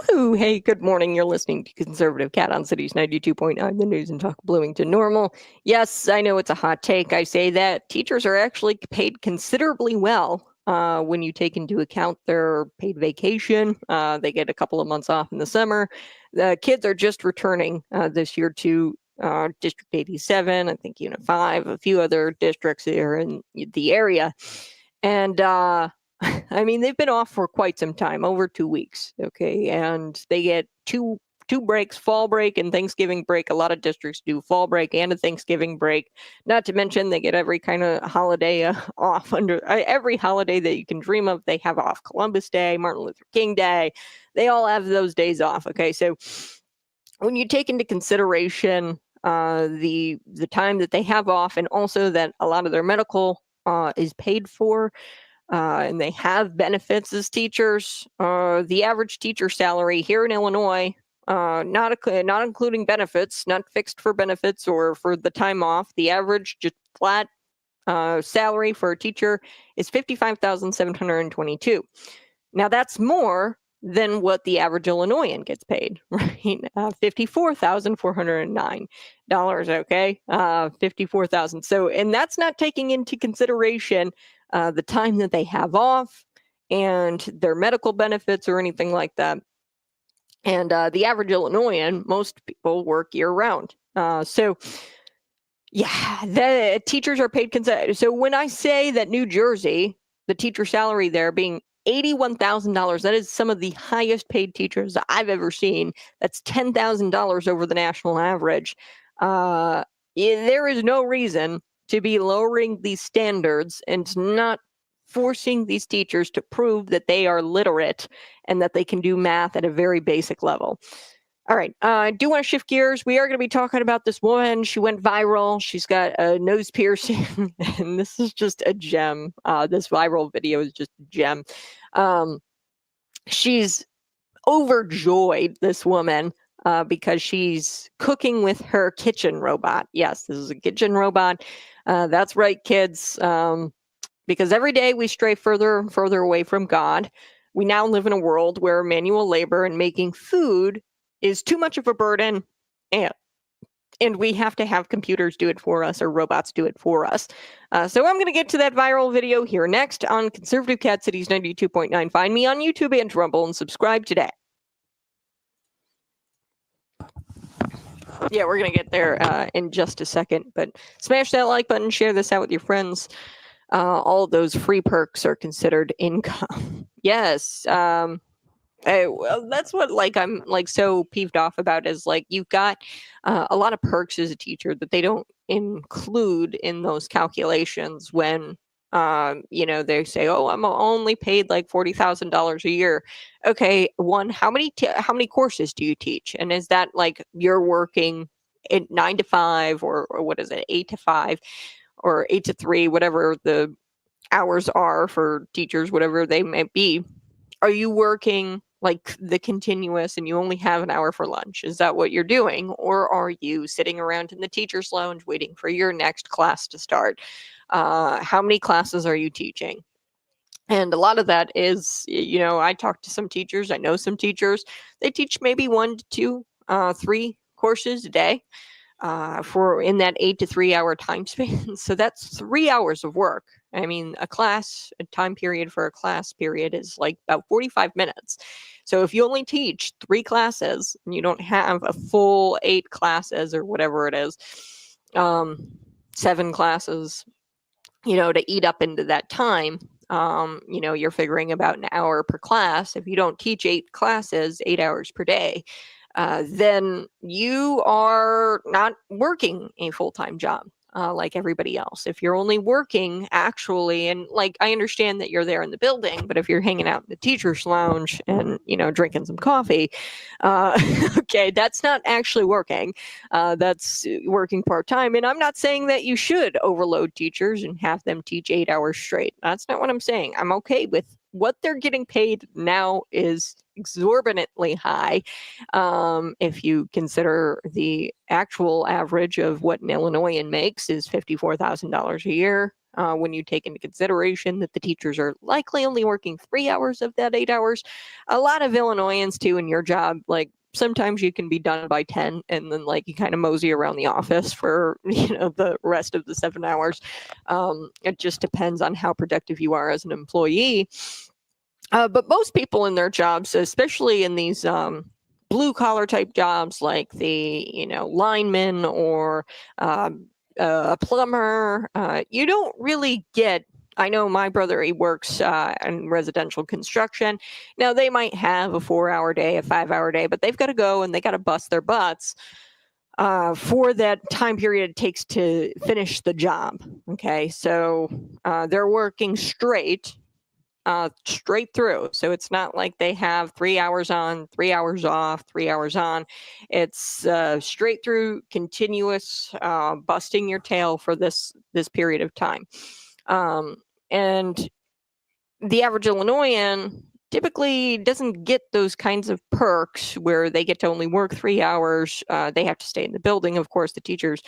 Woohoo! Hey, good morning. You're listening to Conservative Cat on Cities 92.9, the news and talk Bloomington Normal. Yes, I know it's a hot take. I say that teachers are actually paid considerably well when you take into account their paid vacation. They get a couple of months off in the summer. The kids are just returning this year to District 87, I think Unit 5, a few other districts here in the area. And I mean, they've been off for quite some time, over 2 weeks. Okay. And they get two breaks, fall break and Thanksgiving break. A lot of districts do fall break and a Thanksgiving break. Not to mention they get every kind of holiday off. Under every holiday that you can dream of, they have off. Columbus Day, Martin Luther King Day. They all have those days off. Okay. So when you take into consideration the time that they have off, and also that a lot of their medical is paid for, and they have benefits as teachers, the average teacher salary here in Illinois, not including benefits, not fixed for benefits or for the time off, the average just flat salary for a teacher is $55,722. Now that's more than what the average Illinoisan gets paid, right? $54,409. Okay, $54,000. So, and that's not taking into consideration the time that they have off and their medical benefits or anything like that. And the average Illinoisan, most people work year round. So yeah, the teachers are paid. So when I say that New Jersey, the teacher salary there being $81,000, that is some of the highest paid teachers I've ever seen. That's $10,000 over the national average. There is no reason to be lowering these standards and not forcing these teachers to prove that they are literate and that they can do math at a very basic level. All right, I do want to shift gears. We are going to be talking about this woman. She went viral. She's got a nose piercing, and this is just a gem. This viral video is just a gem. She's overjoyed, this woman, because she's cooking with her kitchen robot. Yes, this is a kitchen robot. That's right, kids. Because every day we stray further and further away from God. We now live in a world where manual labor and making food is too much of a burden, and we have to have computers do it for us or robots do it for us. So I'm going to get to that viral video here next on Conservative Cat Cities 92.9. Find me on YouTube and Rumble and subscribe today. Yeah, we're going to get there in just a second, but smash that like button, share this out with your friends. All of those free perks are considered income. Yes. Well, that's what I'm so peeved off about is you've got a lot of perks as a teacher that they don't include in those calculations when they say, oh, I'm only paid like $40,000 a year. Okay, one, how many courses do you teach, and is that you're working at 9 to 5 or what is it, 8 to 5 or 8 to 3, whatever the hours are for teachers, whatever they may be? Are you working the continuous and you only have an hour for lunch? Is that what you're doing? Or are you sitting around in the teacher's lounge waiting for your next class to start? How many classes are you teaching? And a lot of that is, I talk to some teachers. I know some teachers. They teach maybe 1 to 2, 3 courses a day for in that 8 to 3 hour time span. So that's 3 hours of work. I mean, a time period for a class period is about 45 minutes. So if you only teach 3 classes and you don't have a full 8 classes or whatever it is, 7 classes, to eat up into that time, you're figuring about an hour per class. If you don't teach 8 classes, 8 hours per day, then you are not working a full-time job like everybody else. If you're only working actually, and I understand that you're there in the building, but if you're hanging out in the teacher's lounge and, drinking some coffee, okay, that's not actually working. That's working part-time. And I'm not saying that you should overload teachers and have them teach 8 hours straight. That's not what I'm saying. I'm okay with what they're getting paid now is exorbitantly high. If you consider the actual average of what an Illinoisan makes is $54,000 a year. When you take into consideration that the teachers are likely only working 3 hours of that 8 hours, a lot of Illinoisans too in your job, sometimes you can be done by 10 and then you kind of mosey around the office for, the rest of the 7 hours. It just depends on how productive you are as an employee. But most people in their jobs, especially in these blue collar type jobs like the, lineman or a plumber, you don't really get. I know my brother, he works in residential construction. Now, they might have a 4-hour day, a 5-hour day, but they've got to go and they got to bust their butts for that time period it takes to finish the job. Okay, so they're working straight through. So it's not like they have 3 hours on, 3 hours off, 3 hours on. It's straight through, continuous, busting your tail for this period of time. And the average Illinoisan typically doesn't get those kinds of perks where they get to only work 3 hours. They have to stay in the building, of course, the teachers.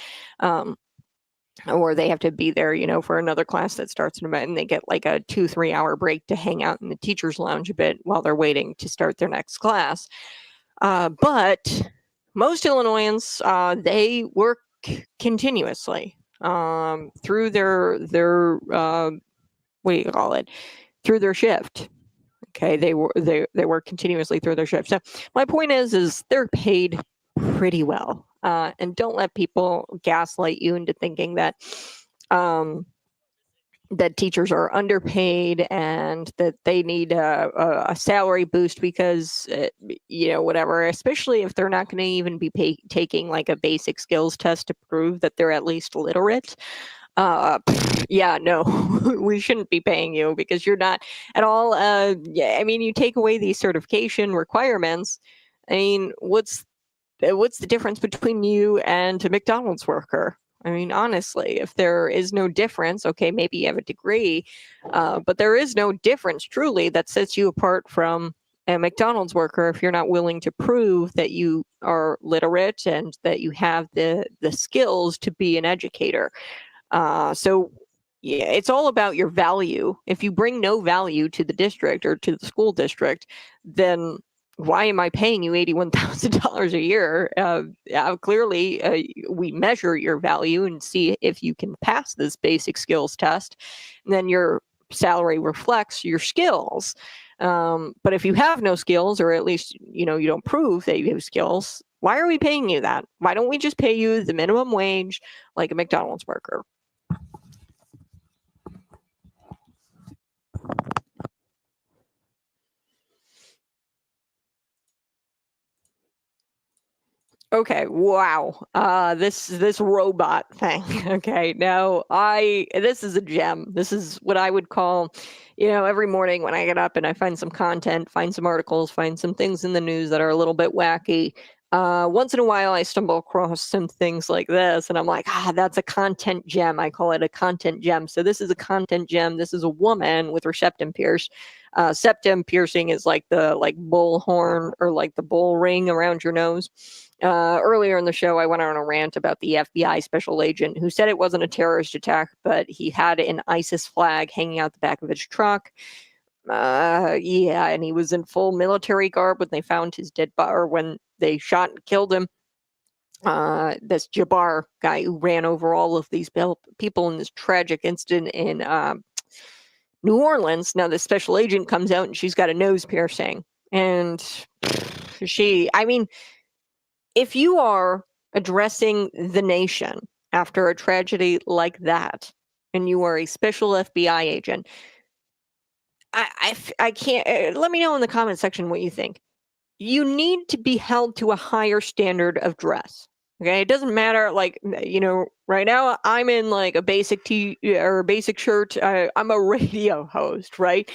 Or they have to be there, for another class that starts in a minute, and they get a 2-3 hour break to hang out in the teacher's lounge a bit while they're waiting to start their next class. But most Illinoisans, they work continuously through their through their shift. Okay, they work continuously through their shift. So my point is they're paid pretty well. And don't let people gaslight you into thinking that that teachers are underpaid and that they need a salary boost because, whatever, especially if they're not going to even be taking a basic skills test to prove that they're at least literate. Yeah, no, we shouldn't be paying you because you're not at all. You take away these certification requirements. What's the difference between you and a McDonald's worker? Honestly, if there is no difference, okay, maybe you have a degree, but there is no difference truly that sets you apart from a McDonald's worker if you're not willing to prove that you are literate and that you have the skills to be an educator. So yeah, it's all about your value. If you bring no value to the district or to the school district, then why am I paying you $81,000 a year? Clearly, we measure your value and see if you can pass this basic skills test. And then your salary reflects your skills. But if you have no skills, or at least you don't prove that you have skills, why are we paying you that? Why don't we just pay you the minimum wage like a McDonald's worker? Okay, wow. This robot thing. Okay, now this is a gem. This is what I would call, every morning when I get up and I find some content, find some articles, find some things in the news that are a little bit wacky. Once in a while, I stumble across some things like this, and I'm like, that's a content gem. I call it a content gem. So this is a content gem. This is a woman with her septum pierced. Septum piercing is like the bull horn or like the bull ring around your nose. Earlier in the show, I went on a rant about the FBI special agent who said it wasn't a terrorist attack, but he had an ISIS flag hanging out the back of his truck. Yeah, and he was in full military garb when they found his dead body, or when they shot and killed him. This Jabbar guy who ran over all of these people in this tragic incident in New Orleans. Now, the special agent comes out and she's got a nose piercing. And if you are addressing the nation after a tragedy like that, and you are a special FBI agent, I can't. Let me know in the comment section what you think. You need to be held to a higher standard of dress. Okay, it doesn't matter. Right now I'm in like a basic tee or a basic shirt. I'm a radio host, right?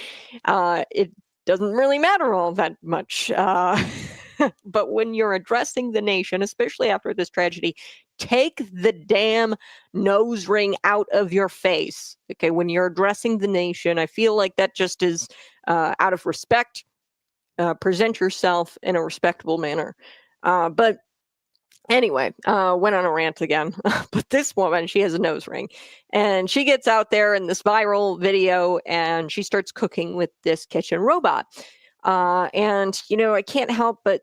It doesn't really matter all that much. But when you're addressing the nation, especially after this tragedy, take the damn nose ring out of your face. Okay, when you're addressing the nation, I feel like that just is out of respect. Present yourself in a respectable manner. But anyway, went on a rant again. But this woman, she has a nose ring, and she gets out there in this viral video, and she starts cooking with this kitchen robot. And I can't help but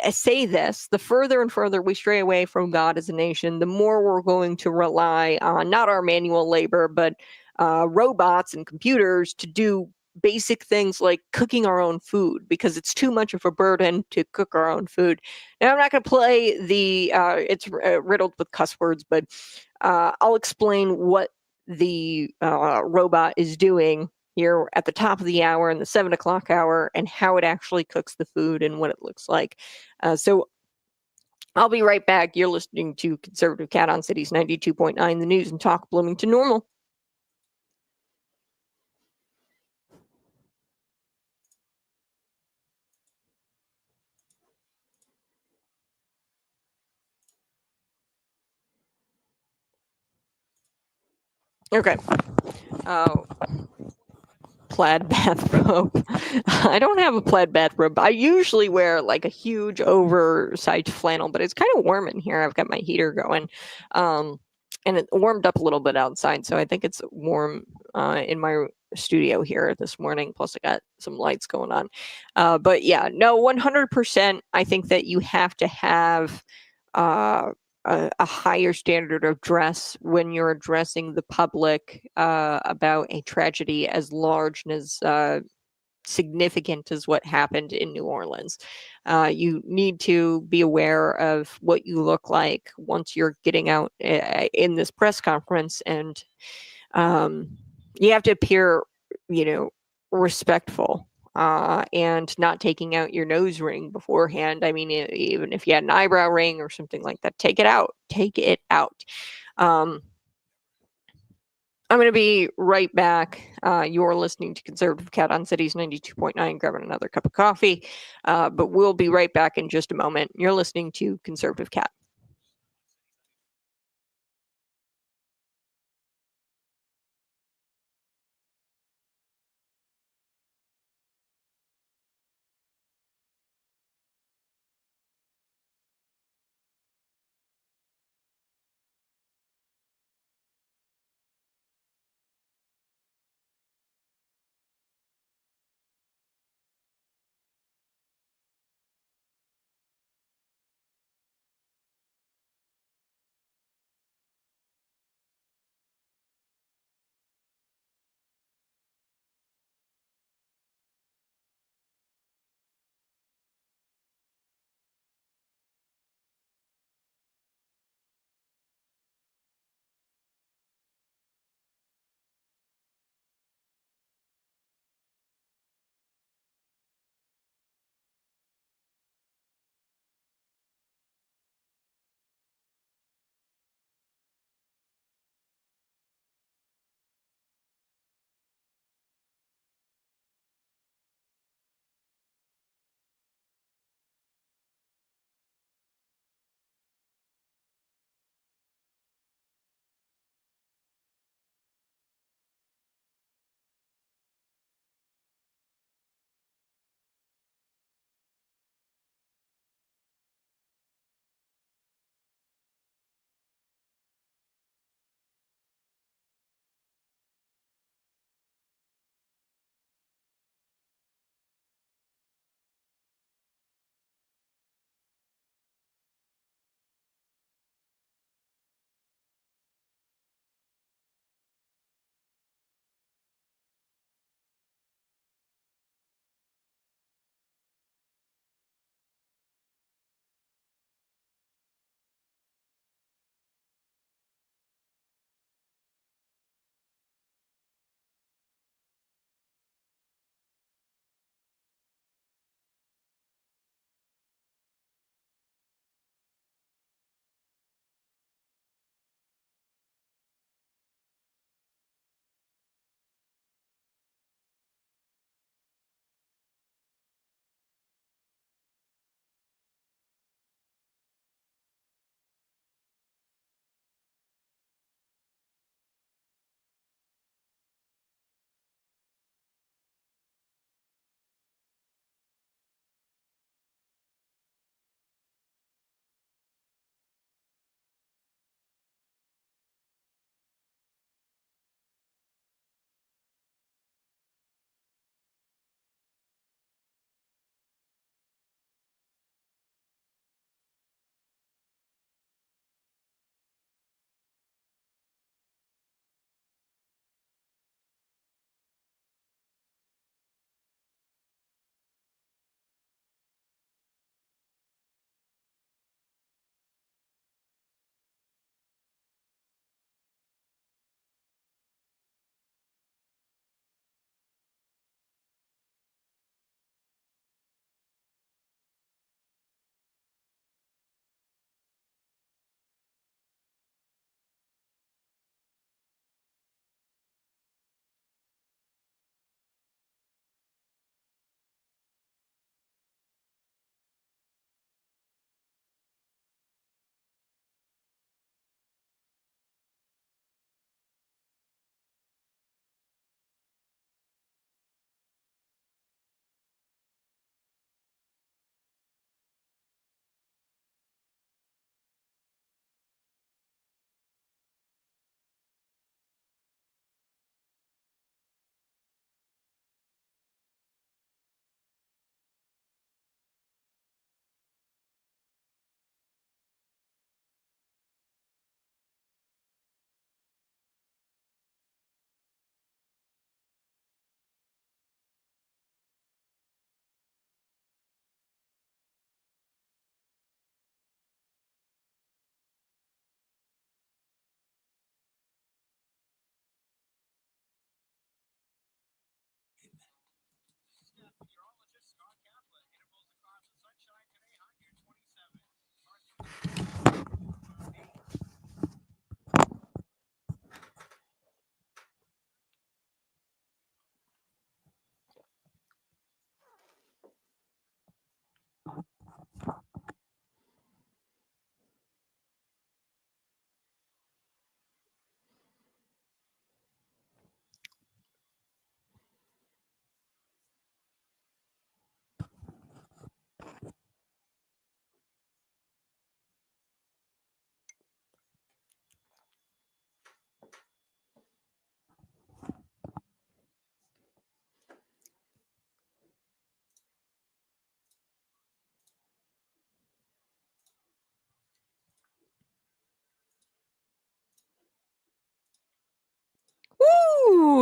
say this: the further and further we stray away from God as a nation, the more we're going to rely on not our manual labor, but robots and computers to do basic things like cooking our own food, because it's too much of a burden to cook our own food. Now, I'm not going to play it's riddled with cuss words, but I'll explain what the robot is doing here at the top of the hour and the 7 o'clock hour, and how it actually cooks the food and what it looks like. So I'll be right back. You're listening to Conservative Cat on Cities 92.9, the news and talk Bloomington Normal. Okay. Plaid bathrobe. I don't have a plaid bathrobe. I usually wear like a huge oversized flannel, but it's kind of warm in here. I've got my heater going. And it warmed up a little bit outside, so I think it's warm in my studio here this morning. Plus, I got some lights going on. But yeah, no, 100%. I think that you have to have a higher standard of dress when you're addressing the public about a tragedy as large and as significant as what happened in New Orleans. You need to be aware of what you look like once you're getting out in this press conference, and you have to appear, respectful. And not taking out your nose ring beforehand. I mean, even if you had an eyebrow ring or something like that, take it out. Take it out. I'm going to be right back. You're listening to Conservative Cat on Cities 92.9, grabbing another cup of coffee. But we'll be right back in just a moment. You're listening to Conservative Cat.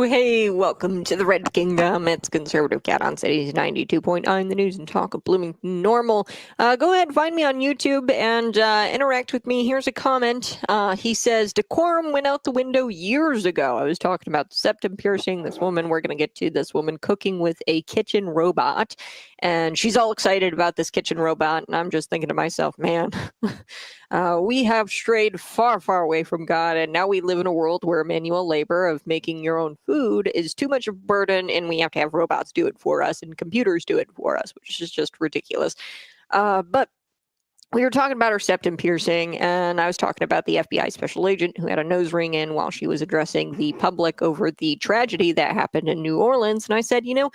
Hello, hey, welcome to the Red Kingdom. It's Conservative Cat on Cities 92.9, the news and talk of Bloomington Normal. Go ahead, find me on YouTube and interact with me. Here's a comment. He says, decorum went out the window years ago. I was talking about septum piercing. This woman, we're going to get to this woman cooking with a kitchen robot. And she's all excited about this kitchen robot. And I'm just thinking to myself, man, we have strayed far, far away from God. And now we live in a world where manual labor of making your own food is too much of a burden. And we have to have robots do it for us and computers do it for us, which is just ridiculous. But we were talking about her septum piercing, and I was talking about the FBI special agent who had a nose ring in while she was addressing the public over the tragedy that happened in New Orleans. And I said, you know,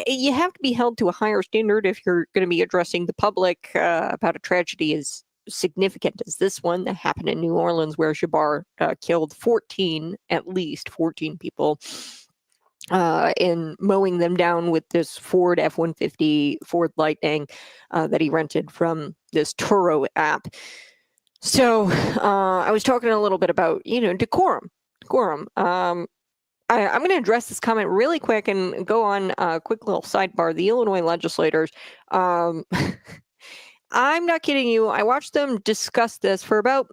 you have to be held to a higher standard if you're going to be addressing the public about a tragedy as significant as this one that happened in New Orleans, where Shabar killed at least 14 people in mowing them down with this Ford F-150 Ford Lightning that he rented from this Turo app. So I was talking a little bit about, decorum. I'm going to address this comment really quick and go on a quick little sidebar. The Illinois legislators, I'm not kidding you. I watched them discuss this for about,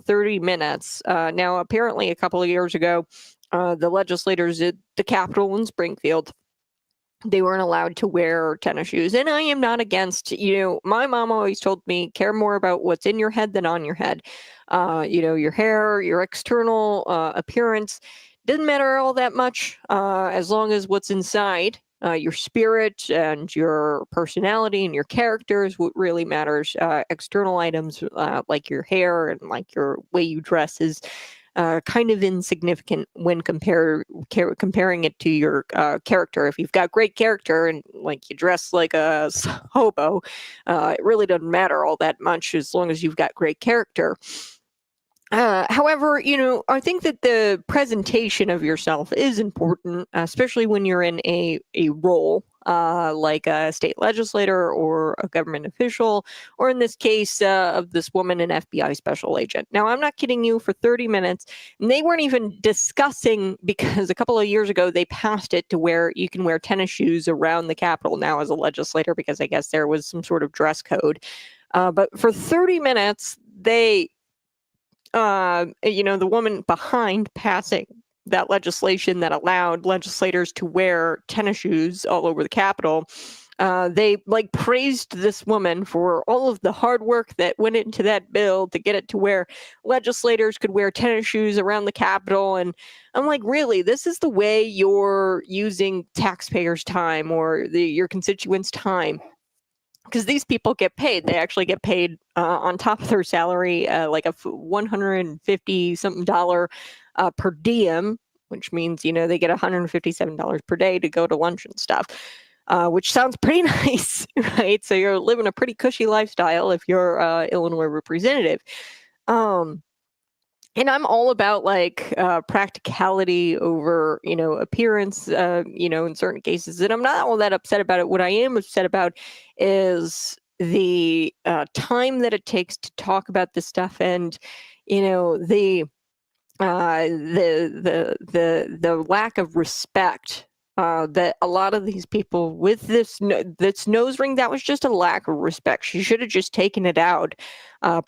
30 minutes. Now, apparently a couple of years ago, the legislators at the Capitol in Springfield, they weren't allowed to wear tennis shoes. And I am not against, my mom always told me, care more about what's in your head than on your head. Your hair, your external appearance doesn't matter all that much as long as what's inside, your spirit and your personality and your character is what really matters. External items like your hair and like your way you dress is kind of insignificant when comparing it to your character. If you've got great character and like you dress like a hobo, it really doesn't matter all that much as long as you've got great character. However, I think that the presentation of yourself is important, especially when you're in a role like a state legislator or a government official, or in this case of this woman, an FBI special agent. Now, I'm not kidding you, for 30 minutes, and they weren't even discussing, because a couple of years ago, they passed it to where you can wear tennis shoes around the Capitol now as a legislator, because I guess there was some sort of dress code. But for 30 minutes, the woman behind passing that legislation that allowed legislators to wear tennis shoes all over the Capitol, they praised this woman for all of the hard work that went into that bill to get it to where legislators could wear tennis shoes around the Capitol. And I'm like, really, this is the way you're using taxpayers' time or your constituents' time? Because these people get paid. They actually get paid on top of their salary, like a $150-something per diem, which means, they get $157 per day to go to lunch and stuff, which sounds pretty nice, right? So you're living a pretty cushy lifestyle if you're Illinois representative. And I'm all about practicality over, appearance, in certain cases. And I'm not all that upset about it. What I am upset about is the time that it takes to talk about this stuff, and the lack of respect that a lot of these people with this nose ring, that was just a lack of respect. She should have just taken it out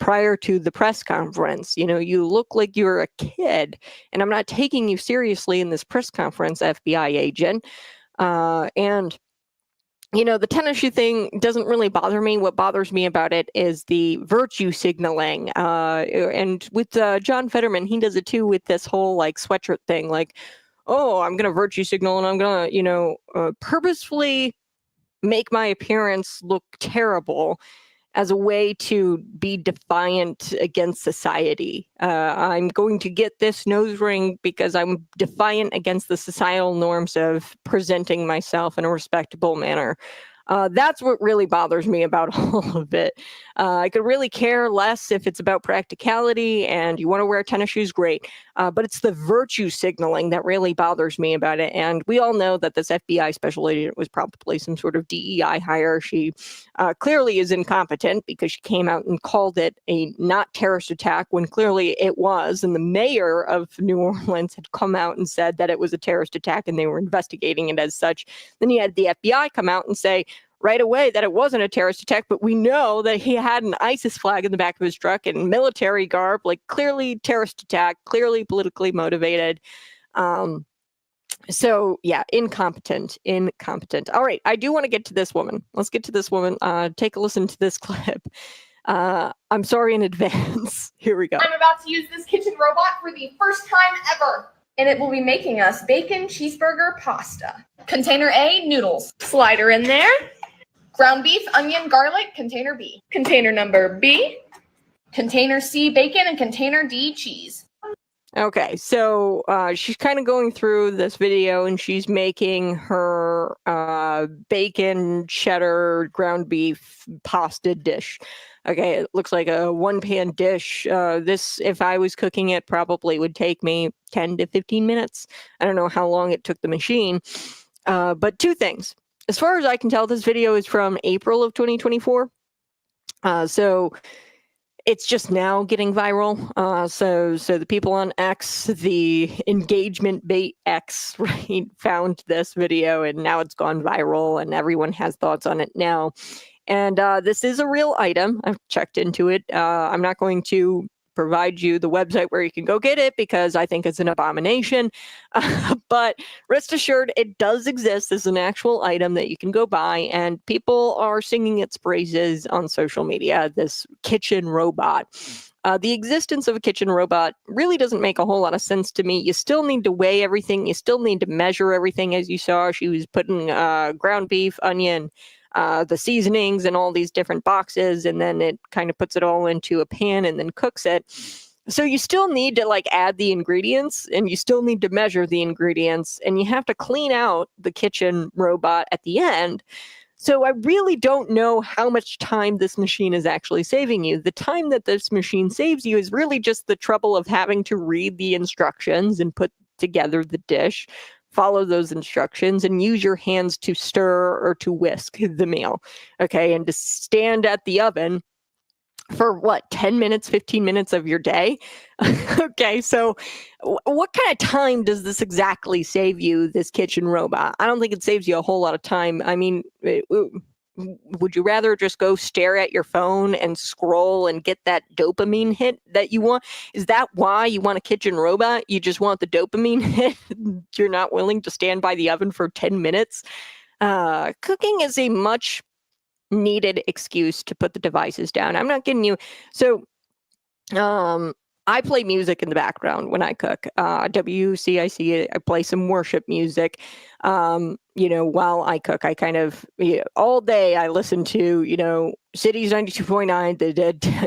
prior to the press conference. You look like you're a kid, and I'm not taking you seriously in this press conference, FBI agent. And the tennis shoe thing doesn't really bother me. What bothers me about it is the virtue signaling. And with John Fetterman, he does it too with this whole sweatshirt thing. Oh, I'm going to virtue signal, and I'm going to, purposefully make my appearance look terrible as a way to be defiant against society. I'm going to get this nose ring because I'm defiant against the societal norms of presenting myself in a respectable manner. That's what really bothers me about all of it. I could really care less if it's about practicality and you want to wear tennis shoes, great. But it's the virtue signaling that really bothers me about it. And we all know that this FBI special agent was probably some sort of DEI hire. She clearly is incompetent because she came out and called it a not terrorist attack when clearly it was. And the mayor of New Orleans had come out and said that it was a terrorist attack and they were investigating it as such. Then you had the FBI come out and say right away that it wasn't a terrorist attack, but we know that he had an ISIS flag in the back of his truck and military garb, like clearly terrorist attack, clearly politically motivated. So yeah, incompetent. All right, I do want to get to this woman. Let's get to this woman. Take a listen to this clip. I'm sorry in advance. Here we go. I'm about to use this kitchen robot for the first time ever. And it will be making us bacon cheeseburger pasta. Container A, noodles. Slider in there. Ground beef, onion, garlic. Container B. Container number B. Container C, bacon. And container D, cheese. Okay, so she's kind of going through this video and she's making her bacon, cheddar, ground beef pasta dish. Okay, it looks like a one-pan dish. This, if I was cooking it, probably would take me 10 to 15 minutes. I don't know how long it took the machine. But two things. As far as I can tell, this video is from April of 2024. So it's just now getting viral. So the people on X, the engagement bait X, right, found this video and now it's gone viral and everyone has thoughts on it now. And this is a real item. I've checked into it. I'm not going to provide you the website where you can go get it because I think it's an abomination. But rest assured, it does exist as an actual item that you can go buy, and people are singing its praises on social media, this kitchen robot. The existence of a kitchen robot really doesn't make a whole lot of sense to me. You still need to weigh everything. You still need to measure everything. As you saw, she was putting ground beef, onion, the seasonings and all these different boxes, and then it kind of puts it all into a pan and then cooks it. So you still need to like add the ingredients and you still need to measure the ingredients and you have to clean out the kitchen robot at the end. So I really don't know how much time this machine is actually saving you. The time that this machine saves you is really just the trouble of having to read the instructions and put together the dish, follow those instructions, and use your hands to stir or to whisk the meal. Okay, and to stand at the oven for what, 10 minutes, 15 minutes of your day? Okay, so what kind of time does this exactly save you, this kitchen robot? I don't think it saves you a whole lot of time. I mean, would you rather just go stare at your phone and scroll and get that dopamine hit that you want? Is that why you want a kitchen robot? You just want the dopamine hit? You're not willing to stand by the oven for 10 minutes? Cooking is a much needed excuse to put the devices down. I'm not kidding you. So, I play music in the background when I cook. WCIC, I play some worship music. While I cook, I kind of, all day I listen to, Cities 92.9, the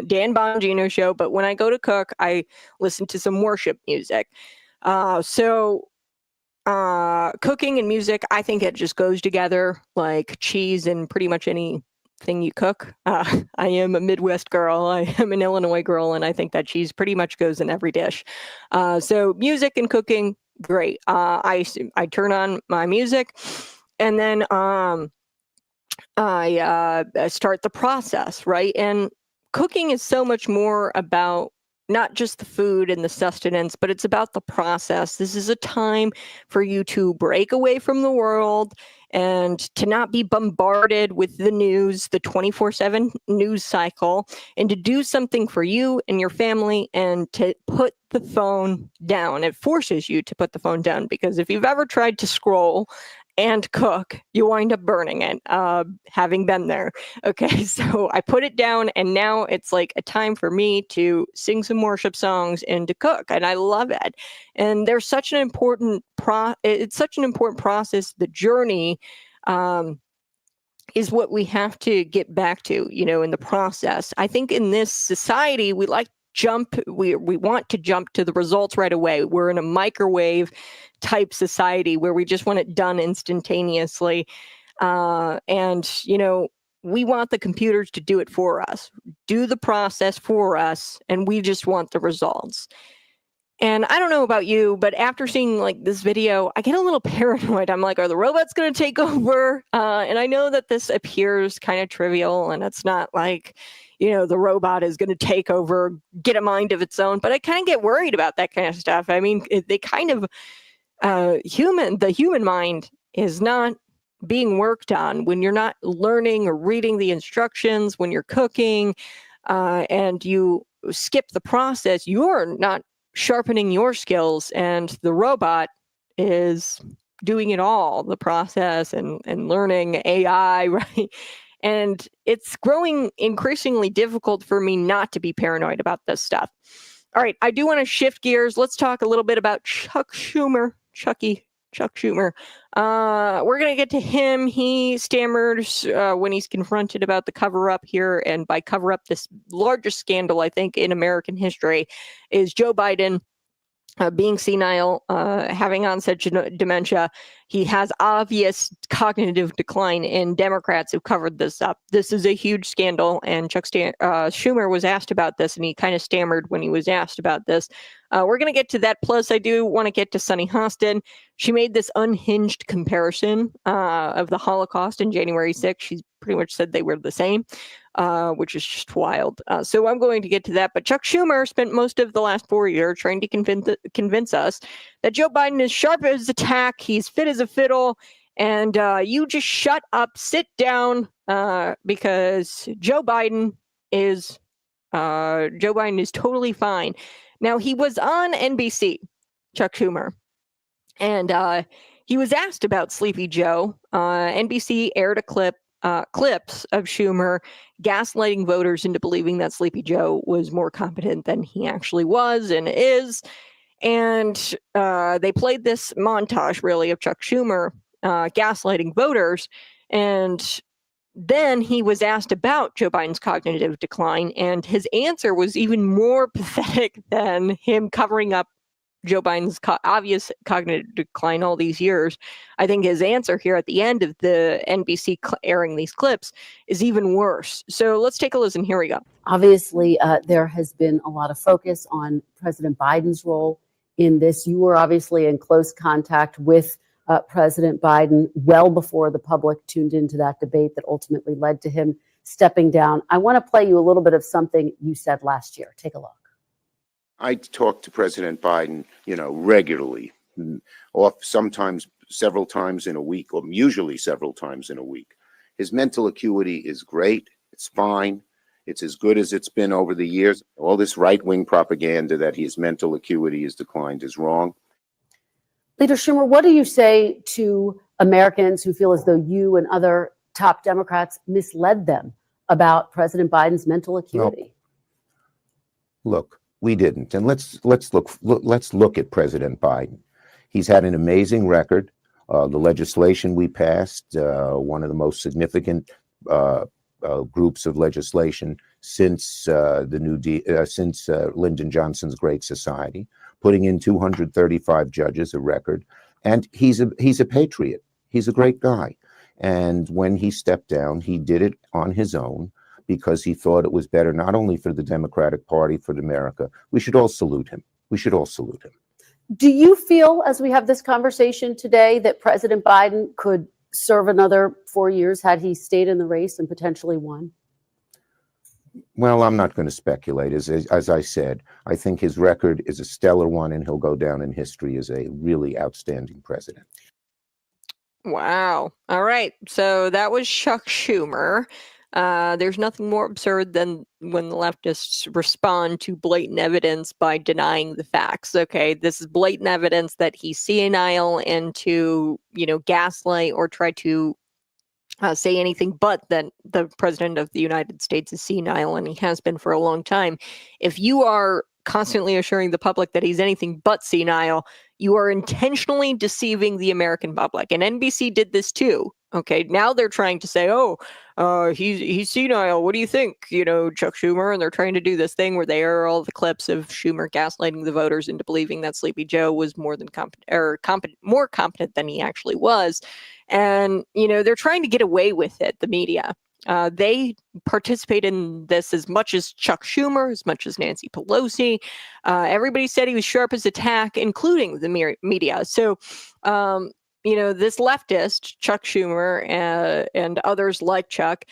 Dan Bongino show. But when I go to cook, I listen to some worship music. Cooking and music, I think it just goes together like cheese and pretty much anything you cook. I am a Midwest girl. I am an Illinois girl, and I think that cheese pretty much goes in every dish. So music and cooking, great. I turn on my music, and then I start the process, right? And cooking is so much more about not just the food and the sustenance, but it's about the process. This is a time for you to break away from the world and to not be bombarded with the news, the 24/7 news cycle, and to do something for you and your family and to put the phone down. It forces you to put the phone down because if you've ever tried to scroll and cook, you wind up burning it, having been there. Okay, so I put it down and now it's like a time for me to sing some worship songs and to cook, and I love it. And there's such an important it's such an important process. The journey is what we have to get back to, in the process. I think in this society, we want to jump to the results right away. We're in a microwave type society where we just want it done instantaneously. And, we want the computers to do it for us, do the process for us, and we just want the results. And I don't know about you, but after seeing like this video, I get a little paranoid. I'm like, are the robots going to take over? And I know that this appears kind of trivial, and it's not like, the robot is going to take over, get a mind of its own. But I kind of get worried about that kind of stuff. I mean, they kind of the human mind is not being worked on when you're not learning or reading the instructions, when you're cooking, and you skip the process, you're not sharpening your skills, and the robot is doing it all, the process and learning AI, right? And it's growing increasingly difficult for me not to be paranoid about this stuff. All right, I do want to shift gears. Let's talk a little bit about Chuck Schumer. Chuck Schumer. We're going to get to him. He stammers when he's confronted about the cover-up here. And by cover-up, this largest scandal, I think, in American history is Joe Biden being senile, having onset dementia. He has obvious cognitive decline, and Democrats have covered this up. This is a huge scandal, and Chuck Schumer was asked about this, and he kind of stammered when he was asked about this. We're going to get to that. Plus, I do want to get to Sunny Hostin. She made this unhinged comparison of the Holocaust and January 6th. She's pretty much said they were the same, which is just wild. So I'm going to get to that. But Chuck Schumer spent most of the last 4 years trying to convince us that Joe Biden is sharp as a tack, he's fit as a fiddle, and you just shut up, sit down, because Joe Biden is totally fine. Now, he was on NBC, Chuck Schumer, and he was asked about Sleepy Joe. NBC aired a clips of Schumer gaslighting voters into believing that Sleepy Joe was more competent than he actually was and is. And they played this montage, really, of Chuck Schumer gaslighting voters. And then he was asked about Joe Biden's cognitive decline, and his answer was even more pathetic than him covering up Joe Biden's obvious cognitive decline all these years. I think his answer here at the end of the NBC airing these clips is even worse. So let's take a listen. Here we go. Obviously, there has been a lot of focus on President Biden's role in this. You were obviously in close contact with President Biden well before the public tuned into that debate that ultimately led to him stepping down. I want to play you a little bit of something you said last year. Take a look. I talk to President Biden, regularly, sometimes several times in a week, or usually several times in a week. His mental acuity is great. It's fine. It's as good as it's been over the years. All this right-wing propaganda that his mental acuity has declined is wrong. Leader Schumer, what do you say to Americans who feel as though you and other top Democrats misled them about President Biden's mental acuity? No. Look, we didn't. And let's look at President Biden. He's had an amazing record. The legislation we passed, one of the most significant groups of legislation since since Lyndon Johnson's Great Society, putting in 235 judges, a record. And he's a patriot. He's a great guy. And when he stepped down, he did it on his own because he thought it was better not only for the Democratic Party, for America. We should all salute him. We should all salute him. Do you feel, as we have this conversation today, that President Biden could serve another 4 years had he stayed in the race and potentially won? Well, I'm not going to speculate. As I said, I think his record is a stellar one, and he'll go down in history as a really outstanding president. Wow. All right. So that was Chuck Schumer. There's nothing more absurd than when the leftists respond to blatant evidence by denying the facts. Okay, this is blatant evidence that he's senile, and to, gaslight or try to say anything but that the president of the United States is senile, and he has been for a long time. If you are constantly assuring the public that he's anything but senile, you are intentionally deceiving the American public. And NBC did this too. Okay, now they're trying to say, oh, he's senile. What do you think, Chuck Schumer? And they're trying to do this thing where they air all the clips of Schumer gaslighting the voters into believing that Sleepy Joe was more competent than he actually was. And they're trying to get away with it. The media. They participate in this as much as Chuck Schumer, as much as Nancy Pelosi. Everybody said he was sharp as a tack, including the media. So. This leftist, Chuck Schumer, and others like Chuck,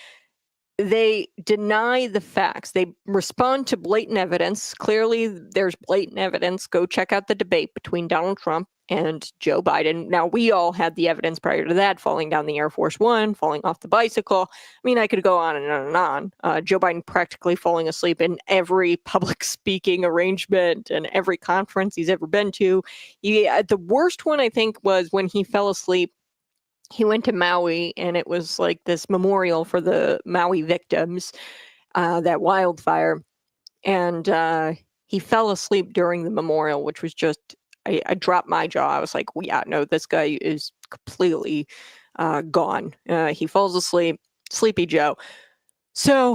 they deny the facts. They respond to blatant evidence. Clearly, there's blatant evidence. Go check out the debate between Donald Trump and Joe Biden. Now, we all had the evidence prior to that, falling down the Air Force One, falling off the bicycle. I mean, I could go on and on and on. Joe Biden practically falling asleep in every public speaking arrangement and every conference he's ever been to. The worst one, I think, was when he fell asleep. He went to Maui, and it was like this memorial for the Maui victims, that wildfire. And he fell asleep during the memorial, which was just, I dropped my jaw. I was like, well, yeah, no, this guy is completely gone. He falls asleep, Sleepy Joe. So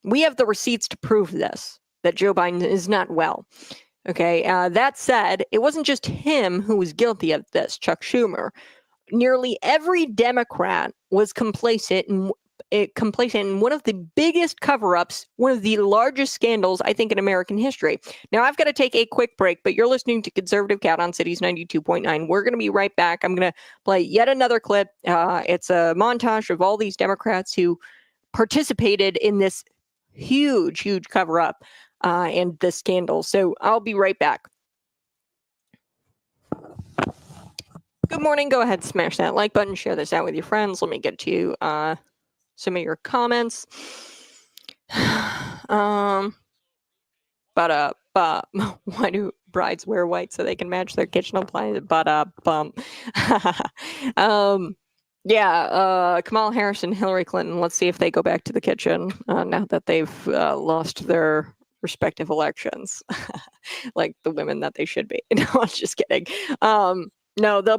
we have the receipts to prove this, that Joe Biden is not well. Okay, that said, it wasn't just him who was guilty of this, Chuck Schumer. Nearly every Democrat was complicit in one of the biggest cover-ups, one of the largest scandals, I think, in American history. Now, I've got to take a quick break, but you're listening to Conservative Cat on Cities 92.9. We're going to be right back. I'm going to play yet another clip. It's a montage of all these Democrats who participated in this huge, huge cover-up and the scandal. So I'll be right back. Good morning. Go ahead, smash that like button, share this out with your friends. Let me get to some of your comments. Why do brides wear white so they can match their kitchen appliances? Kamala Harris and Hillary Clinton. Let's see if they go back to the kitchen now that they've lost their respective elections, like the women that they should be. No, I'm just kidding. No, they'll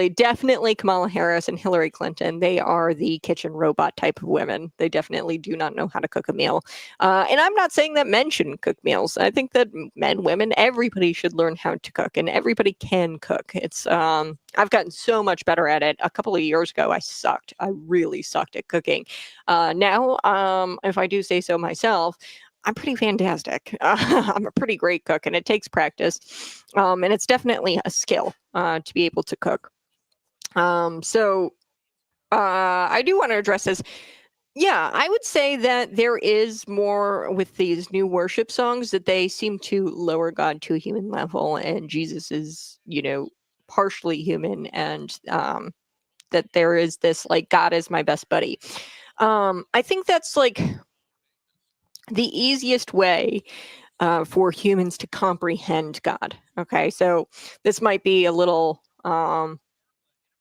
definitely Kamala Harris and Hillary Clinton. They are the kitchen robot type of women. They definitely do not know how to cook a meal. And I'm not saying that men shouldn't cook meals. I think that men, women, everybody should learn how to cook, and everybody can cook. It's I've gotten so much better at it. A couple of years ago, I sucked. I really sucked at cooking. Now, if I do say so myself, I'm pretty fantastic. I'm a pretty great cook, and it takes practice. And it's definitely a skill to be able to cook. So I do want to address this. Yeah, I would say that there is more with these new worship songs, that they seem to lower God to a human level, and Jesus is, partially human, and that there is this, like, God is my best buddy. I think that's like the easiest way for humans to comprehend God. Okay, so this might be a little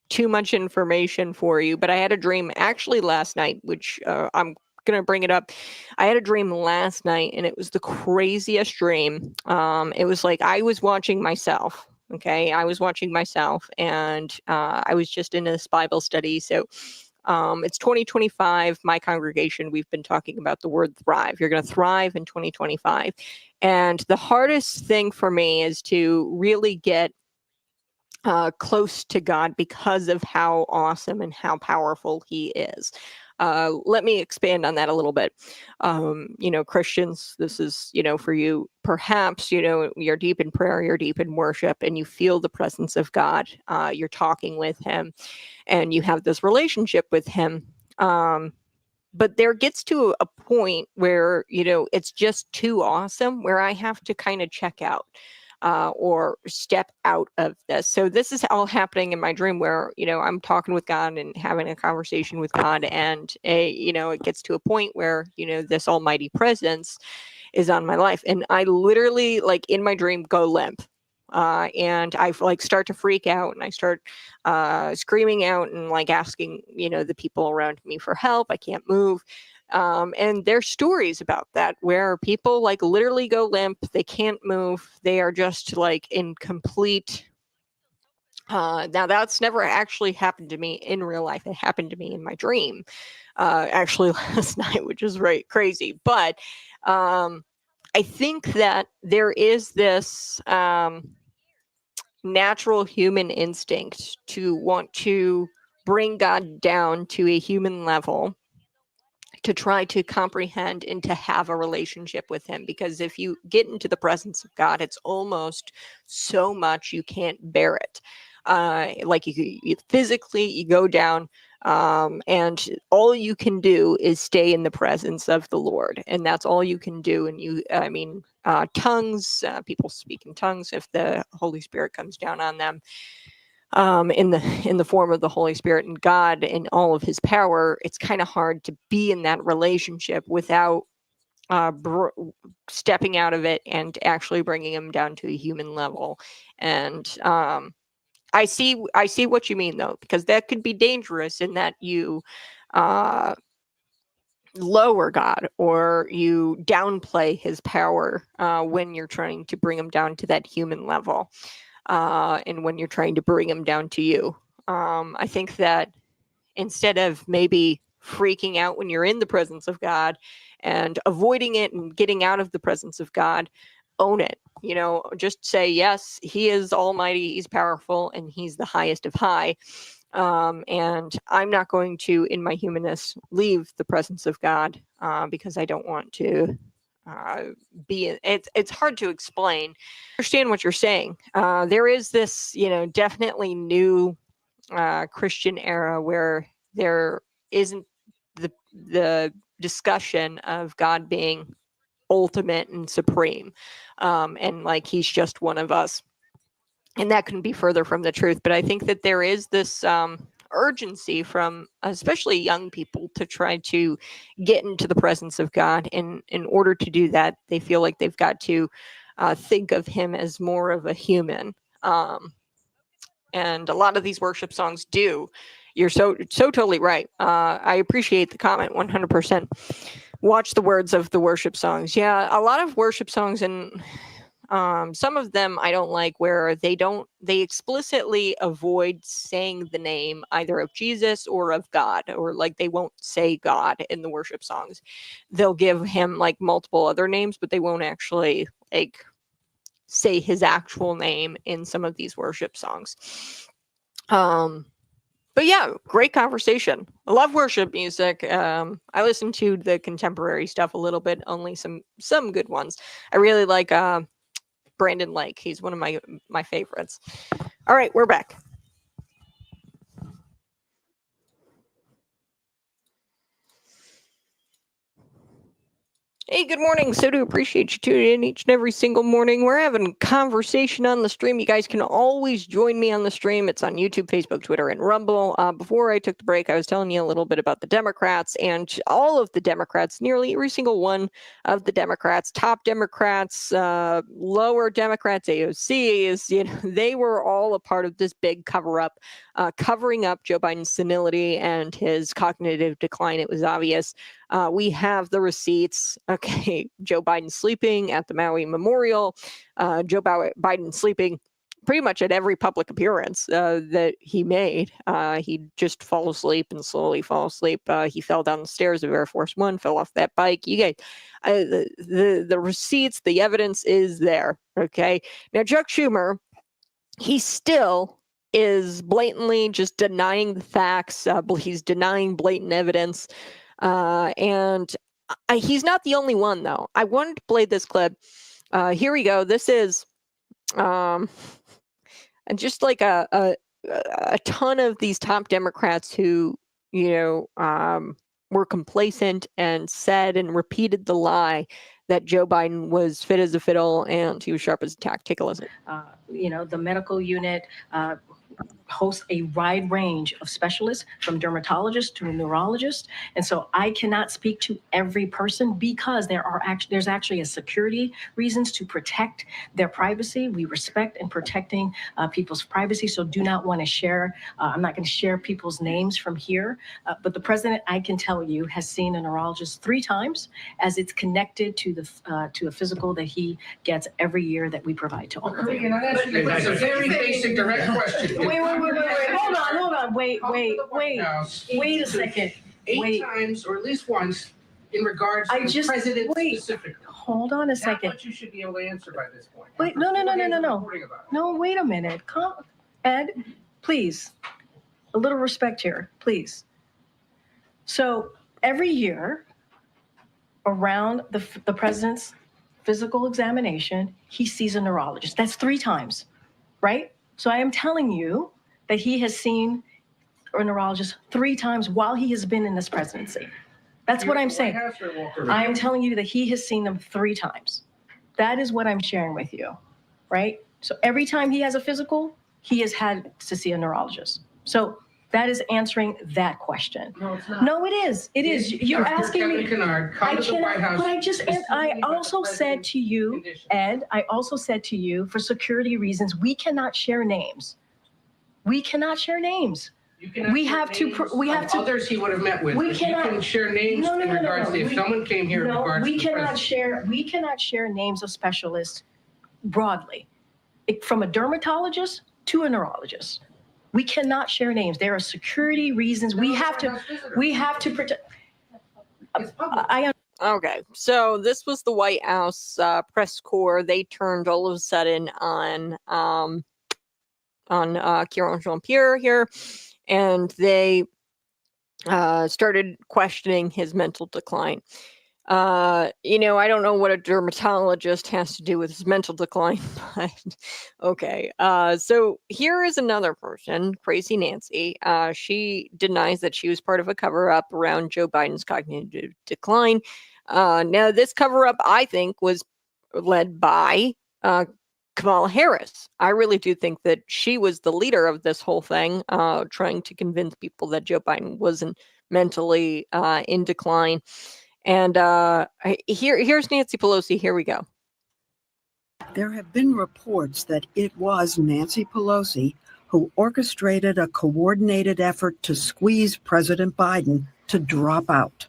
too much information for you, but I had a dream actually last night, which I'm going to bring it up. I had a dream last night, and it was the craziest dream. It was like I was watching myself. Okay, I was watching myself, and I was just in this Bible study. So it's 2025. My congregation, we've been talking about the word thrive. You're going to thrive in 2025. And the hardest thing for me is to really get close to God because of how awesome and how powerful he is. Let me expand on that a little bit. Christians, this is, for you, perhaps, you're deep in prayer, you're deep in worship, and you feel the presence of God. You're talking with him, and you have this relationship with him. But there gets to a point where, it's just too awesome, where I have to kind of check out. Or step out of this. So this is all happening in my dream, where, I'm talking with God and having a conversation with God, and it gets to a point where, this almighty presence is on my life. And I literally, like, in my dream, go limp. And I start to freak out, and I start screaming out and asking, the people around me for help. I can't move. And there's stories about that where people literally go limp. They can't move. They are just in complete Now, that's never actually happened to me in real life. It happened to me in my dream, actually last night, which is right crazy. But I think that there is this natural human instinct to want to bring God down to a human level, to try to comprehend and to have a relationship with him. Because if you get into the presence of God, it's almost so much you can't bear it. Like you physically, you go down, and all you can do is stay in the presence of the Lord, and that's all you can do. And tongues, people speak in tongues if the Holy Spirit comes down on them, in the form of the Holy Spirit and God in all of his power. It's kind of hard to be in that relationship without stepping out of it and actually bringing him down to a human level. And I see what you mean, though, because that could be dangerous in that you lower God, or you downplay his power when you're trying to bring him down to that human level. And when you're trying to bring him down to you. I think that instead of maybe freaking out when you're in the presence of God and avoiding it and getting out of the presence of God, own it. Just say, yes, he is almighty, he's powerful, and he's the highest of high. And I'm not going to, in my humanness, leave the presence of God because I don't want to it's hard to explain. I understand what you're saying. There is this, definitely new Christian era where there isn't the discussion of God being ultimate and supreme, and like he's just one of us. And that couldn't be further from the truth. But I think that there is this urgency from especially young people to try to get into the presence of God. And in order to do that, they feel like they've got to think of him as more of a human. And a lot of these worship songs do. You're so totally right. I appreciate the comment 100%. Watch the words of the worship songs. Yeah, a lot of worship songs, and some of them I don't like, where they explicitly avoid saying the name either of Jesus or of God, or like they won't say God in the worship songs. They'll give him like multiple other names, but they won't actually like say his actual name in some of these worship songs. But yeah, great conversation. I love worship music. I listen to the contemporary stuff a little bit, only some good ones. I really like Brandon Lake. He's one of my favorites. All right, we're back. Hey, good morning. So do appreciate you tuning in each and every single morning. We're having conversation on the stream. You guys can always join me on the stream. It's on YouTube, Facebook, Twitter, and Rumble. Before I took the break, I was telling you a little bit about the Democrats, and all of the Democrats, nearly every single one of the Democrats, top Democrats, lower Democrats, AOCs, they were all a part of this big cover-up, covering up Joe Biden's senility and his cognitive decline. It was obvious. We have the receipts. Okay, Joe Biden sleeping at the Maui Memorial. Joe Biden sleeping pretty much at every public appearance that he made. He'd just fall asleep and slowly fall asleep. He fell down the stairs of Air Force One, fell off that bike. You guys, the receipts, the evidence is there. Okay, now Chuck Schumer, he still is blatantly just denying the facts. He's denying blatant evidence. And he's not the only one, though. I wanted to play this clip. Here we go. This is just like a ton of these top Democrats who, were complacent and said and repeated the lie that Joe Biden was fit as a fiddle and he was sharp as a tack. Take a listen. The medical unit hosts a wide range of specialists, from dermatologists to neurologists. And so I cannot speak to every person because there's actually a security reasons to protect their privacy. We respect and protecting people's privacy. So do not want to share. I'm not going to share people's names from here. But the president, I can tell you, has seen a neurologist 3 times as it's connected to a physical that he gets every year that we provide to all of them. Can I ask you a very basic direct question? Hold on. Wait a second. Eight times, or at least once, in regards to the president specifically. Hold on a That's second. what you should be able to answer by this point. Wait, no. No, wait a minute. Ed, please. A little respect here, please. So every year around the president's physical examination, he sees a neurologist. That's 3 times, right? So I am telling you that he has seen a neurologist 3 times while he has been in this presidency. That's what I'm saying. I'm telling you that he has seen them 3 times. That is what I'm sharing with you, right? So every time he has a physical, he has had to see a neurologist. So that is answering that question. No, it's not. No, it is. It is. You're asking me. Kennard, come to the White House. But I also said to you, Ed, for security reasons, we cannot share names. We cannot share names. We have to. Others he would have met with. We You cannot. can share names in regards to if someone came here in regards to the president. We cannot share names of specialists broadly, from a dermatologist to a neurologist. We cannot share names. There are security reasons. We have to protect. Okay, so this was the White House press corps. They turned all of a sudden on Kieran Jean-Pierre here, and they started questioning his mental decline. I don't know what a dermatologist has to do with his mental decline, but okay. So here is another person, Crazy Nancy. She denies that she was part of a cover-up around Joe Biden's cognitive decline. Now, this cover-up, I think, was led by Kamala Harris. I really do think that she was the leader of this whole thing, trying to convince people that Joe Biden wasn't mentally in decline. And here's Nancy Pelosi. Here we go. There have been reports that it was Nancy Pelosi who orchestrated a coordinated effort to squeeze President Biden to drop out.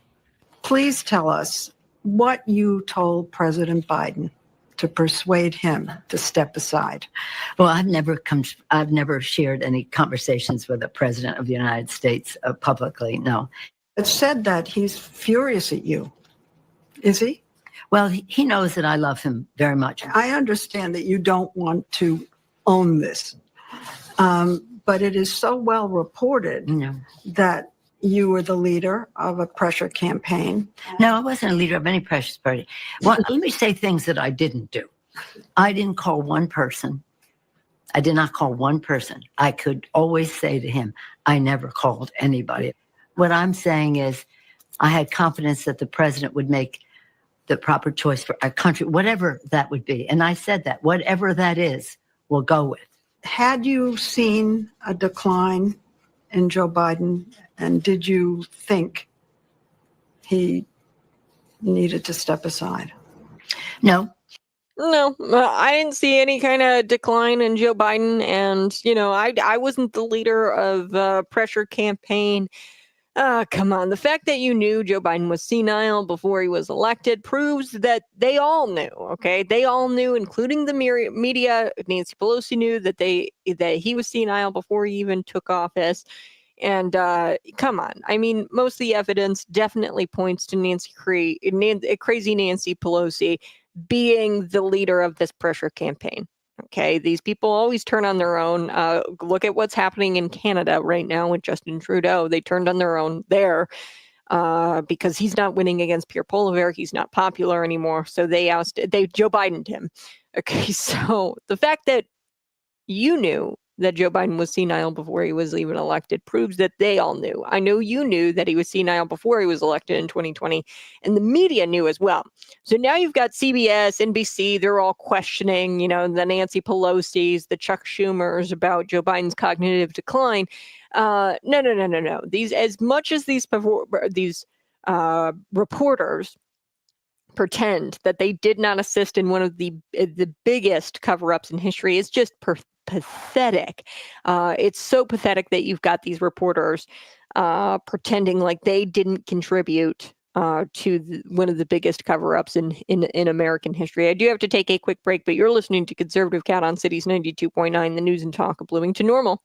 Please tell us what you told President Biden to persuade him to step aside. Well, I've never shared any conversations with the President of the United States publicly, no. It's said that he's furious at you. Is he? Well, he knows that I love him very much. I understand that you don't want to own this, but it is so well reported that you were the leader of a pressure campaign. No, I wasn't a leader of any pressure party. Well, let me say things that I didn't do. I didn't call one person. I did not call one person. I could always say to him, I never called anybody. What I'm saying is I had confidence that the president would make the proper choice for our country, whatever that would be. And I said that, whatever that is, we'll go with. Had you seen a decline in Joe Biden, and did you think he needed to step aside? No. No, I didn't see any kind of decline in Joe Biden. And, I wasn't the leader of a pressure campaign. Come on. The fact that you knew Joe Biden was senile before he was elected proves that they all knew, okay? They all knew, including the media. Nancy Pelosi knew that he was senile before he even took office. And come on. I mean, most of the evidence definitely points to Crazy Nancy Pelosi being the leader of this pressure campaign. Okay, these people always turn on their own. Look at what's happening in Canada right now with Justin Trudeau. They turned on their own there because he's not winning against Pierre Poilievre. He's not popular anymore. So they Joe Biden'd him. Okay, so the fact that you knew that Joe Biden was senile before he was even elected proves that they all knew. I know you knew that he was senile before he was elected in 2020, and the media knew as well. So now you've got CBS, NBC, they're all questioning, the Nancy Pelosi's, the Chuck Schumers about Joe Biden's cognitive decline. No. These, as much as these reporters pretend that they did not assist in one of the biggest cover-ups in history, it's just pathetic. It's so pathetic that you've got these reporters pretending like they didn't contribute to one of the biggest cover-ups in American history. I do have to take a quick break, but you're listening to Conservative Cat on Cities 92.9, the news and talk of Bloomington Normal.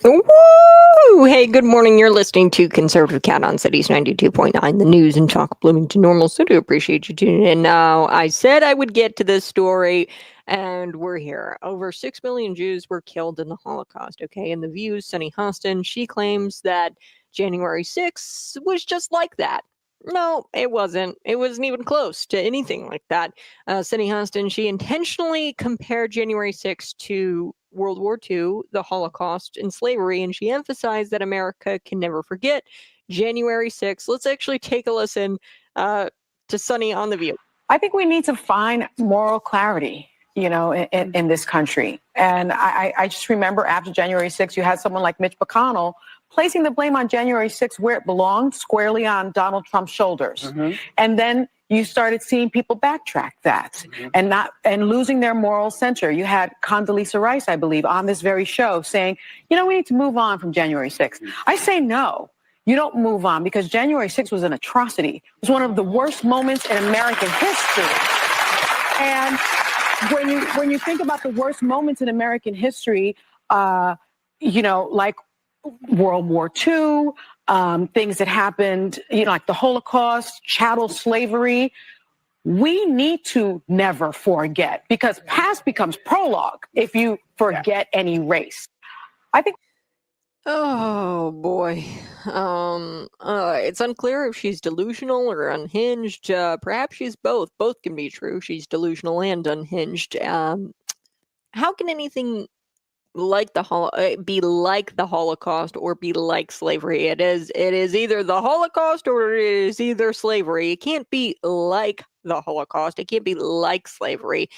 Woo! Hey, good morning. You're listening to Conservative Cat on Cities 92.9, the news and talk of Bloomington Normal. So do appreciate you tuning in. Now, I said I would get to this story, and we're here. Over 6 million Jews were killed in the Holocaust, okay? And The View's Sunny Hostin, she claims that January 6th was just like that. No, it wasn't. It wasn't even close to anything like that. Sunny Hostin, she intentionally compared January 6th to World War II, the Holocaust, and slavery, and she emphasized that America can never forget January 6th. Let's actually take a listen to Sunny on The View. I think we need to find moral clarity, in this country. And I just remember after January 6th, you had someone like Mitch McConnell placing the blame on January 6th where it belonged, squarely on Donald Trump's shoulders. And then you started seeing people backtrack that and losing their moral center. You had Condoleezza Rice, I believe, on this very show saying, we need to move on from January 6th. I say no. You don't move on because January 6th was an atrocity. It was one of the worst moments in American history. And when you think about the worst moments in American history, like World War II, things that happened, like the Holocaust, chattel slavery, we need to never forget because past becomes prologue if you forget any race. I think. Oh boy. It's unclear if she's delusional or unhinged. Perhaps she's both. Both can be true. She's delusional and unhinged. How can anything like be like the Holocaust or be like slavery? It is either the Holocaust or it is either slavery. It can't be like the Holocaust. It can't be like slavery.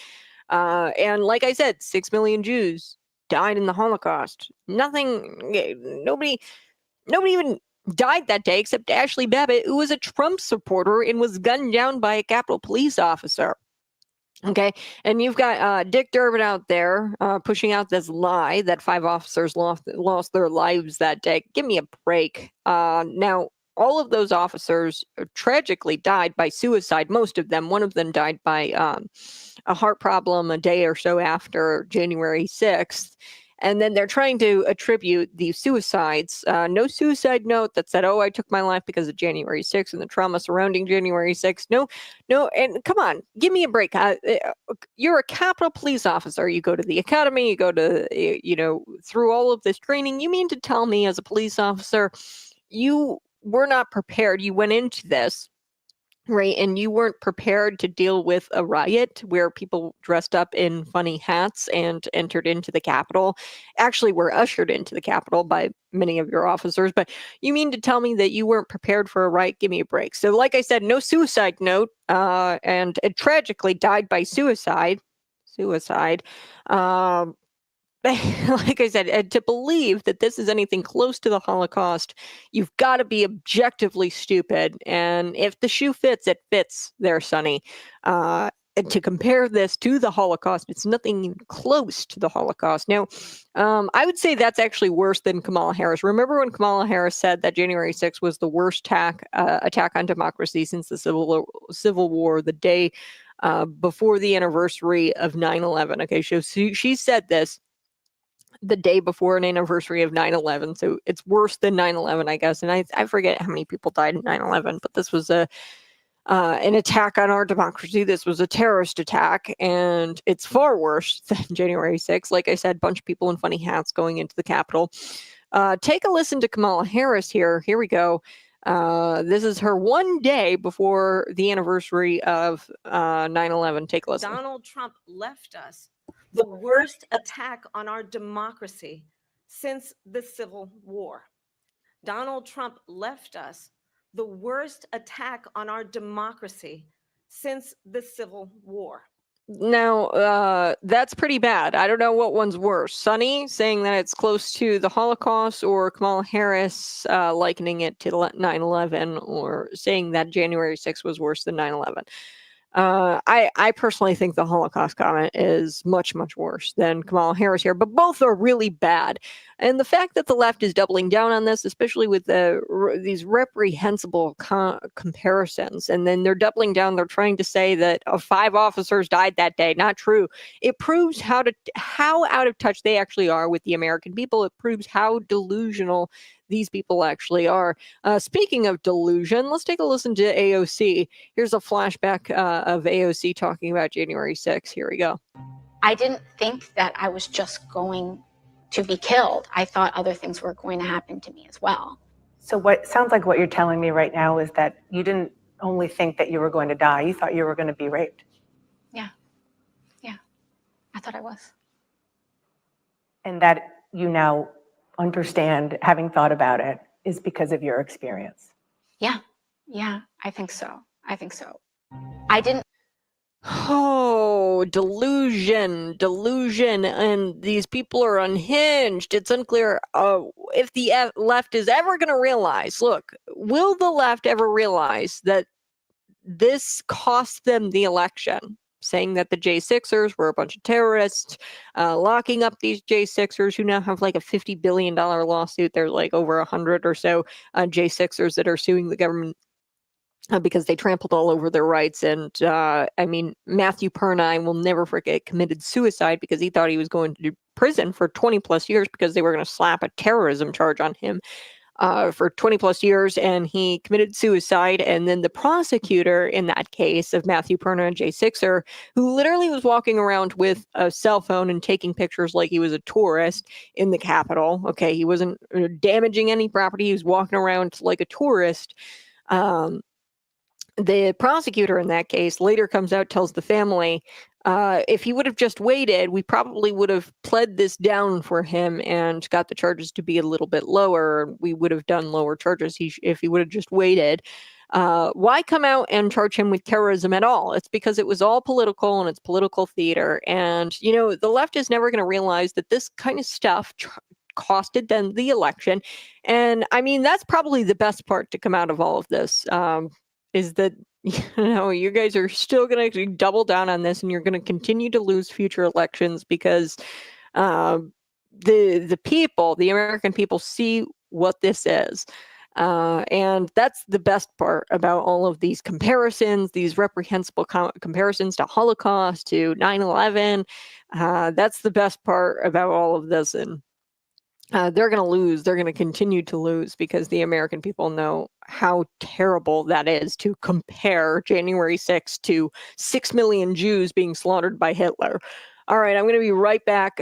And like I said, 6 million Jews died in the Holocaust. Nobody even died that day except Ashley Babbitt, who was a Trump supporter and was gunned down by a Capitol Police officer. Okay, and you've got Dick Durbin out there pushing out this lie that 5 officers lost their lives that day. Give me a break. Now, all of those officers tragically died by suicide, most of them. One of them died by a heart problem a day or so after January 6th. And then they're trying to attribute these suicides. No suicide note that said, I took my life because of January 6th and the trauma surrounding January 6th. No. And come on, give me a break. You're a Capitol Police officer. You go to the academy, you go to, through all of this training. You mean to tell me as a police officer, you were not prepared. You went into this, right, and you weren't prepared to deal with a riot where people dressed up in funny hats and entered into the Capitol. Actually, were ushered into the Capitol by many of your officers. But you mean to tell me that you weren't prepared for a riot? Give me a break. So, like I said, no suicide note, and it tragically died by suicide. Like I said, to believe that this is anything close to the Holocaust, you've got to be objectively stupid. And if the shoe fits, it fits there, Sonny. And to compare this to the Holocaust, it's nothing even close to the Holocaust. Now, I would say that's actually worse than Kamala Harris. Remember when Kamala Harris said that January 6th was the worst attack on democracy since the Civil War, the day before the anniversary of 9/11? Okay, so she said this the day before an anniversary of 9/11, so it's worse than 9/11, I guess. And I forget how many people died in 9/11, but this was an attack on our democracy. This was a terrorist attack, and it's far worse than January 6th. Like I said, bunch of people in funny hats going into the Capitol. Take a listen to Kamala Harris here. Here we go. This is her one day before the anniversary of 9/11. Take a listen. Donald Trump left us the worst attack on our democracy since the Civil War. Donald Trump left us the worst attack on our democracy since the Civil War. Now, that's pretty bad. I don't know what one's worse. Sonny saying that it's close to the Holocaust, or Kamala Harris likening it to 9/11, or saying that January 6th was worse than 9/11. I personally think the Holocaust comment is much, much worse than Kamala Harris here, but both are really bad. And the fact that the left is doubling down on this, especially with these reprehensible comparisons, and then they're doubling down, they're trying to say that 5 officers died that day. Not true. It proves how out of touch they actually are with the American people. It proves how delusional these people actually are. Speaking of delusion, let's take a listen to AOC. Here's a flashback of AOC talking about January 6th. Here we go. I didn't think that I was just going to be killed. I thought other things were going to happen to me as well. So what sounds like what you're telling me right now is that you didn't only think that you were going to die, you thought you were going to be raped. Yeah. I thought I was. And that you now understand, having thought about it, is because of your experience. Yeah, I think so. I didn't. Oh, delusion, and these people are unhinged. It's unclear if the left is ever going to realize, look, will the left ever realize that this cost them the election? Saying that the J6ers were a bunch of terrorists, locking up these J6ers who now have like a $50 billion lawsuit. There's like over 100 or so J6ers that are suing the government because they trampled all over their rights. And I mean, Matthew Perna, I will never forget, committed suicide because he thought he was going to prison for 20 plus years because they were going to slap a terrorism charge on him. For 20 plus years, and he committed suicide. And then the prosecutor in that case of Matthew Perna, J6er, who literally was walking around with a cell phone and taking pictures like he was a tourist in the Capitol. Okay, he wasn't damaging any property. He was walking around like a tourist. The prosecutor in that case later comes out, tells the family, if he would have just waited, we probably would have pled this down for him and got the charges to be a little bit lower. We would have done lower charges if he would have just waited. Why come out and charge him with terrorism at all? It's because it was all political and it's political theater. And, you know, the left is never going to realize that this kind of stuff costed them the election. And I mean, that's probably the best part to come out of all of this. Is that, you know, you guys are still going to double down on this and you're going to continue to lose future elections because the people, the American people, see what this is. And that's the best part about all of these comparisons, these reprehensible comparisons to Holocaust, to 9/11. That's the best part about all of this. And they're going to lose. They're going to continue to lose because the American people know how terrible that is to compare January 6th to 6 million Jews being slaughtered by Hitler. All right, I'm going to be right back.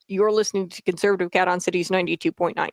You're listening to Conservative Cat on Cities 92.9.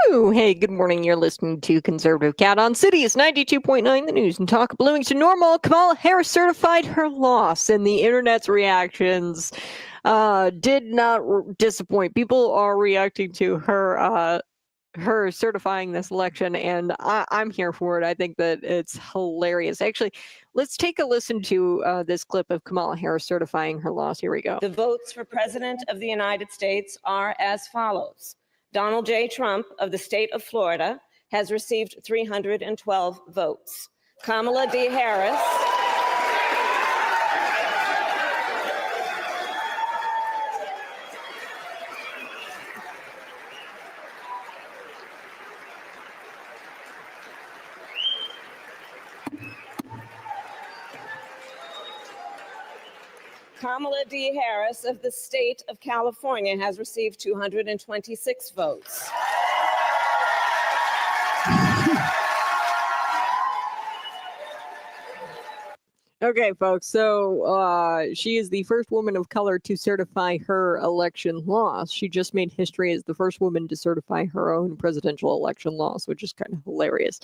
Woo! Hey, good morning. You're listening to Conservative Cat on Cities 92.9 The News and Talk. Bloomington Normal. Kamala Harris certified her loss, and the internet's reactions did not disappoint. People are reacting to her certifying this election, and I'm here for it. I think that it's hilarious. Actually, let's take a listen to this clip of Kamala Harris certifying her loss. Here we go. The votes for President of the United States are as follows. Donald J. Trump of the state of Florida has received 312 votes. Kamala D. Harris Kamala D. Harris of the state of California has received 226 votes. Okay, folks. So she is the first woman of color to certify her election loss. She just made history as the first woman to certify her own presidential election loss, which is kind of hilarious.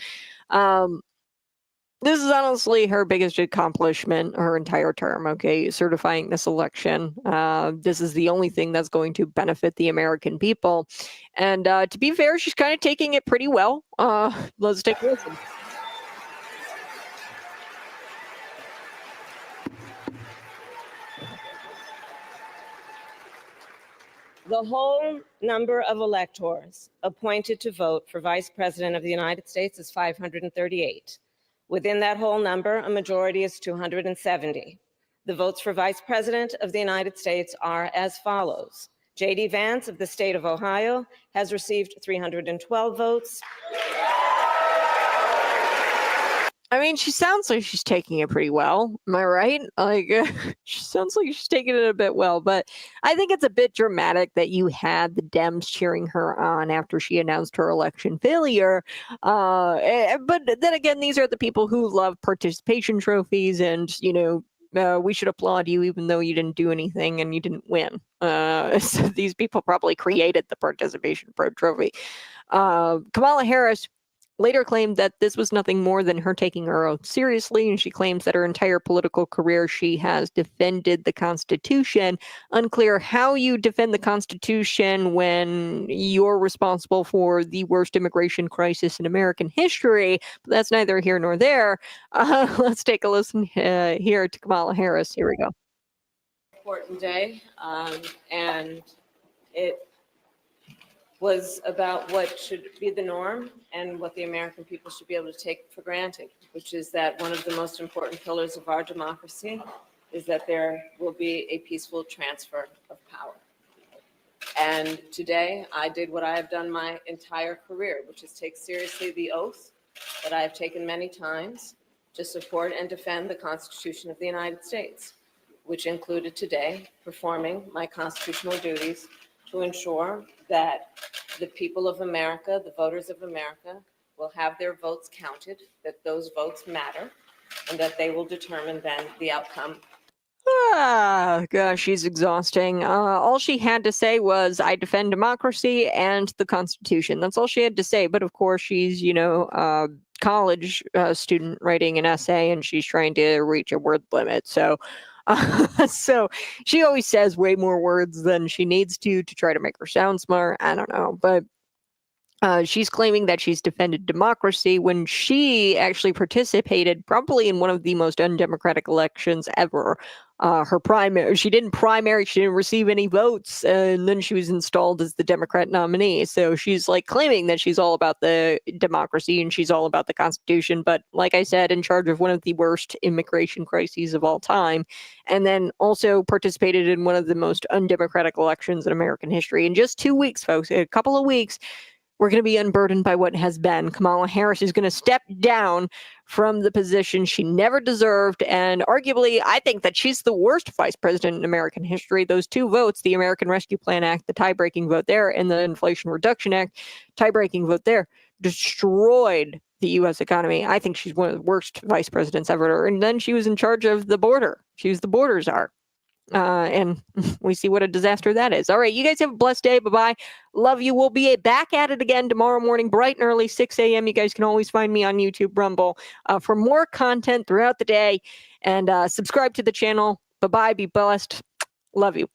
This is honestly her biggest accomplishment her entire term, okay? Certifying this election. This is the only thing that's going to benefit the American people. And to be fair, she's kind of taking it pretty well. Let's take a listen. The whole number of electors appointed to vote for Vice President of the United States is 538. Within that whole number, a majority is 270. The votes for Vice President of the United States are as follows. J.D. Vance of the state of Ohio has received 312 votes. I mean, she sounds like she's taking it pretty well. Am I right? Like, she sounds like she's taking it a bit well, but I think it's a bit dramatic that you had the Dems cheering her on after she announced her election failure. But then again, these are the people who love participation trophies, and, we should applaud you even though you didn't do anything and you didn't win. So these people probably created the participation trophy. Kamala Harris later claimed that this was nothing more than her taking her oath seriously, and she claims that her entire political career she has defended the Constitution. Unclear how you defend the Constitution when you're responsible for the worst immigration crisis in American history, but that's neither here nor there. Let's take a listen here to Kamala Harris. Here we go. Important day, and it was about what should be the norm and what the American people should be able to take for granted, which is that one of the most important pillars of our democracy is that there will be a peaceful transfer of power. And today I did what I have done my entire career, which is take seriously the oath that I have taken many times to support and defend the Constitution of the United States, which included today performing my constitutional duties to ensure that the people of America, the voters of America, will have their votes counted, that those votes matter, and that they will determine then the outcome. Ah, gosh, she's exhausting. All she had to say was, I defend democracy and the Constitution. That's all she had to say. But of course, she's, college student writing an essay, and she's trying to reach a word limit. So she always says way more words than she needs to try to make her sound smart. I don't know. But She's claiming that she's defended democracy when she actually participated probably in one of the most undemocratic elections ever. She didn't receive any votes, and then she was installed as the Democrat nominee. So she's like claiming that she's all about the democracy and she's all about the Constitution, but like I said, in charge of one of the worst immigration crises of all time, and then also participated in one of the most undemocratic elections in American history. In just 2 weeks, folks, a couple of weeks, we're going to be unburdened by what has been. Kamala Harris is going to step down from the position she never deserved. And arguably, I think that she's the worst vice president in American history. Those 2 votes, the American Rescue Plan Act, the tie-breaking vote there, and the Inflation Reduction Act, tie-breaking vote there, destroyed the U.S. economy. I think she's one of the worst vice presidents ever. And then she was in charge of the border. She was the border czar. And we see what a disaster that is. All right, you guys have a blessed day. Bye-bye. Love you. We'll be back at it again tomorrow morning, bright and early, 6 a.m. You guys can always find me on YouTube, Rumble, for more content throughout the day. And subscribe to the channel. Bye-bye. Be blessed. Love you.